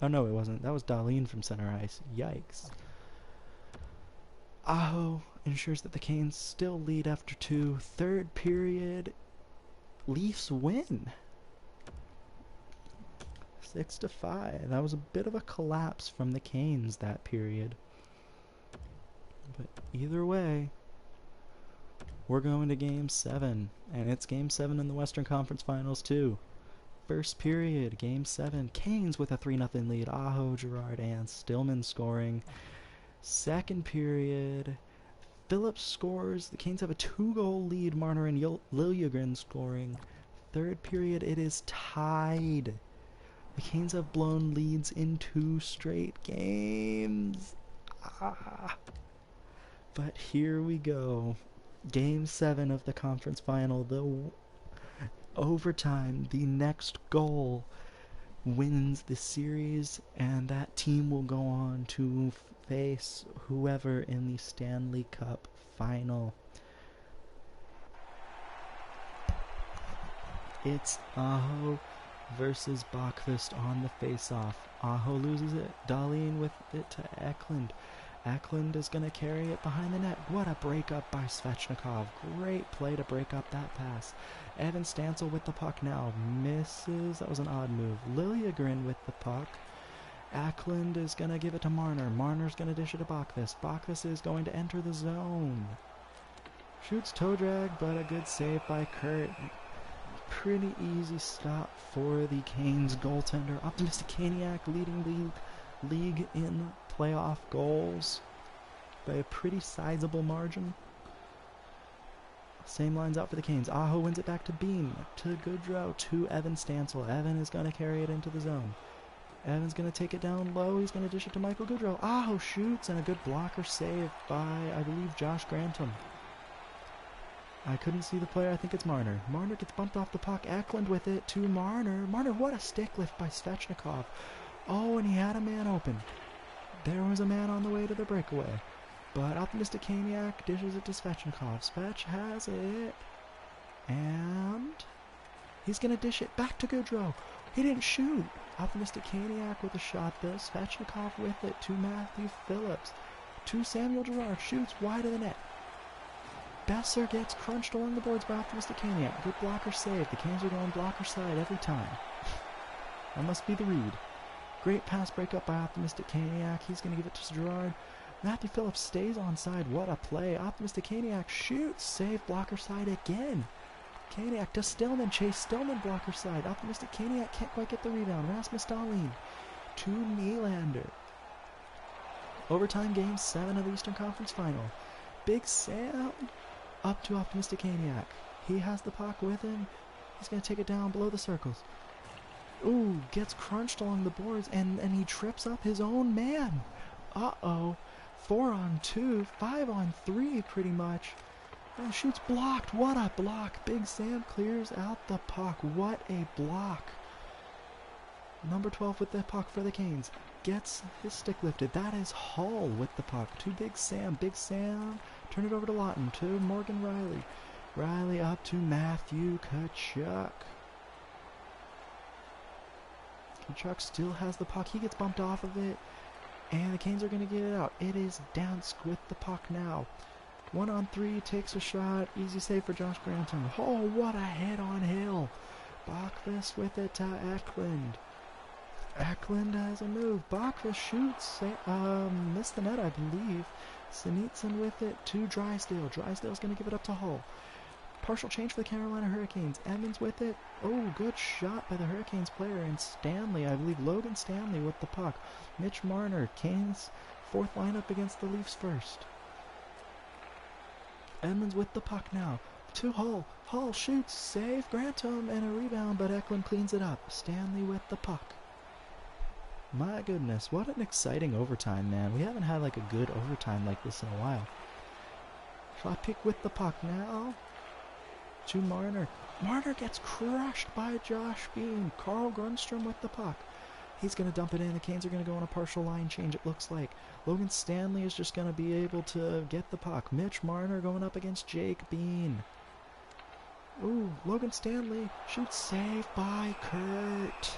[SPEAKER 1] Oh, no, it wasn't. That was Darlene from center ice. Yikes. Aho ensures that the Canes still lead after 2. Third period, Leafs win. 6-5. That was a bit of a collapse from the Canes that period. But either way, we're going to Game 7. And it's Game 7 in the Western Conference Finals too. First period, Game 7. Canes with a 3-0 lead. Aho, Gerard, and Stillman scoring. Second period, Phillips scores. The Canes have a 2-goal lead. Marner and Liljegren scoring. Third period, it is tied. The Canes have blown leads in 2 straight games. But here we go. Game 7 of the conference final. The overtime, the next goal wins the series, and that team will go on to face whoever in the Stanley Cup final. It's Aho versus Bachvist on the face-off. Aho loses it. Dahlin with it to Eklund. Eklund is going to carry it behind the net. What a breakup by Svechnikov. Great play to break up that pass. Evan Stancil with the puck now. Misses. That was an odd move. Liljegren with the puck. Eklund is going to give it to Marner. Marner's going to dish it to Bachvist. Bachvist is going to enter the zone. Shoots toe drag, but a good save by Kurt. Pretty easy stop for the Canes goaltender. Optimistic Caniac leading the league in playoff goals by a pretty sizable margin. Same lines out for the Canes. Aho wins it back to Beam, to Goodrow, to Evan Stancil. Evan is going to carry it into the zone. Evan's going to take it down low. He's going to dish it to Michael Goodrow. Aho shoots, and a good blocker save by, I believe, Josh Grantham. I couldn't see the player. I think it's Marner. Marner gets bumped off the puck. Eklund with it to Marner. Marner, what a stick lift by Svechnikov. Oh, and he had a man open. There was a man on the way to the breakaway. But Optimistic Caniac dishes it to Svechnikov. Svech has it. And he's going to dish it back to Goodrow. He didn't shoot. Optimistic Caniac with a shot though. Svechnikov with it to Matthew Phillips. To Samuel Girard. Shoots wide of the net. Besser gets crunched along the boards by Optimistic Caniac. Good blocker save. The Canes are going blocker side every time. That must be the read. Great pass breakup by Optimistic Caniac. He's going to give it to Gerard. Matthew Phillips stays onside. What a play. Optimistic Caniac shoots. Save blocker side again. Caniac to Stillman. Chase Stillman blocker side. Optimistic Caniac can't quite get the rebound. Rasmus Dahlin to Nylander. Overtime game 7 of the Eastern Conference Final. Big Sam up to Optimistic Caniac. He has the puck with him. He's going to take it down below the circles. Ooh, gets crunched along the boards, and he trips up his own man. Uh-oh. 4-on-2, 5-on-3 pretty much. And shoots blocked. What a block. Big Sam clears out the puck. What a block. Number 12 with the puck for the Canes. Gets his stick lifted. That is Hall with the puck to Big Sam. Big Sam, turn it over to Lawton, to Morgan Riley. Riley up to Matthew Tkachuk. Tkachuk still has the puck. He gets bumped off of it. And the Canes are going to get it out. It is Dansk with the puck now. 1-on-3, takes a shot. Easy save for Josh Grantham. Oh, what a hit on Hill. Bachvist with it to Eklund. Eklund has a move. Bachvist shoots. Missed the net, I believe. Sinitsyn with it to Drysdale. Drysdale's going to give it up to Hull. Partial change for the Carolina Hurricanes. Evans with it. Oh, good shot by the Hurricanes player. And Stanley, I believe Logan Stanley with the puck. Mitch Marner, Canes' fourth lineup against the Leafs first. Edmonds with the puck now. To Hull. Hull shoots. Save Grantham and a rebound, but Eklund cleans it up. Stanley with the puck. My goodness, what an exciting overtime, man. We haven't had like a good overtime like this in a while. Shot pick with the puck now. To Marner. Marner gets crushed by Josh Beam. Carl Grundstrom with the puck. He's going to dump it in. The Canes are going to go on a partial line change, it looks like. Logan Stanley is just going to be able to get the puck. Mitch Marner going up against Jake Bean. Ooh, Logan Stanley shoots, save by Kurt.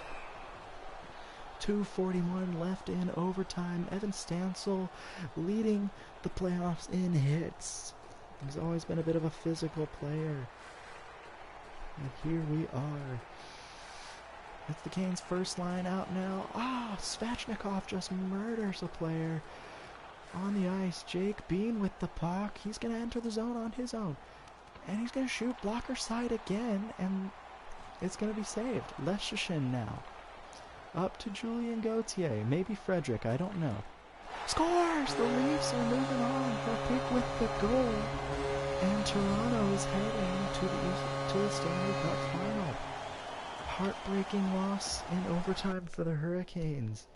[SPEAKER 1] 2:41 left in overtime. Evan Stansel leading the playoffs in hits. He's always been a bit of a physical player. And here we are. It's the Canes' first line out now. Svechnikov just murders a player on the ice. Jake Bean with the puck. He's going to enter the zone on his own. And he's going to shoot blocker side again. And it's going to be saved. Leschyshyn now. Up to Julien Gauthier. Maybe Frederick. I don't know. Scores! The Leafs are moving on. Pick with the goal. And Toronto is heading to the Stanley Cup final. Heartbreaking loss in overtime for the Hurricanes.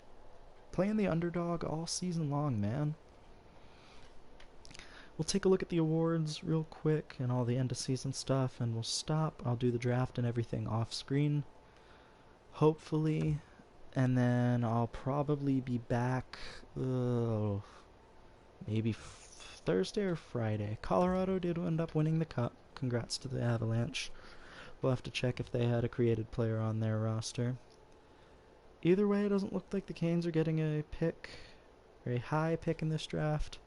[SPEAKER 1] Playing the underdog all season long, man. We'll take a look at the awards real quick and all the end of season stuff, and we'll stop. I'll do the draft and everything off screen, hopefully, and then I'll probably be back maybe Thursday or Friday. Colorado did end up winning the cup. Congrats to the Avalanche. We'll have to check if they had a created player on their roster. Either way, it doesn't look like the Canes are getting a pick, very high pick in this draft.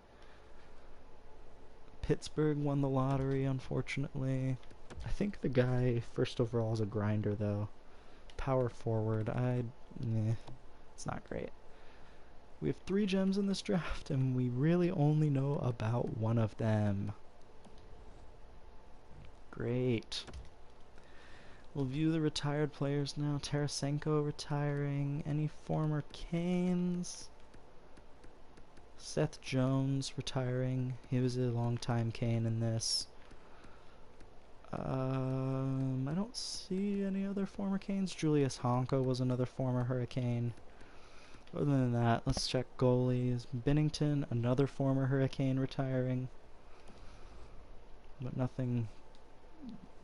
[SPEAKER 1] Pittsburgh won the lottery, unfortunately. I think the guy first overall is a grinder, though. Power forward, it's not great. We have 3 gems in this draft, and we really only know about one of them. Great. We'll view the retired players now. Tarasenko retiring. Any former Canes? Seth Jones retiring. He was a long-time Cane in this. I don't see any other former Canes. Julius Honka was another former Hurricane. Other than that, let's check goalies. Binnington, another former Hurricane retiring. But nothing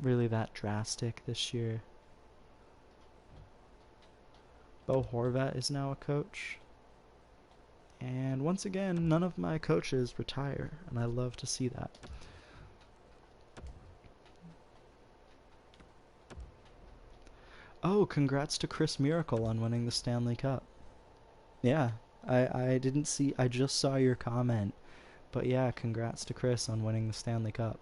[SPEAKER 1] really that drastic this year. Bo Horvat is now a coach. And once again, none of my coaches retire, and I love to see that. Oh, congrats to Chris Miracle on winning the Stanley Cup. Yeah, I didn't see, I just saw your comment. But yeah, congrats to Chris on winning the Stanley Cup.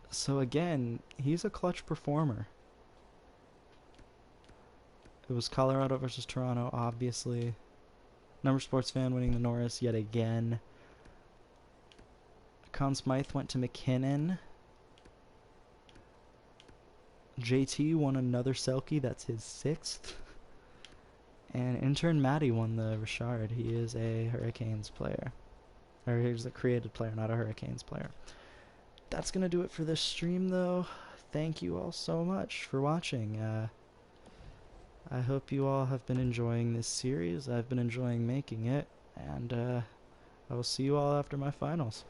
[SPEAKER 1] So again, he's a clutch performer. It was Colorado versus Toronto, obviously. Number Sports Fan winning the Norris yet again. Conn Smythe went to McKinnon. JT won another Selke, that's his 6th. And intern Matty won the Richard. He is a Hurricanes player. Or he's a created player, not a Hurricanes player. That's going to do it for this stream, though. Thank you all so much for watching. I hope you all have been enjoying this series. I've been enjoying making it. And I will see you all after my finals.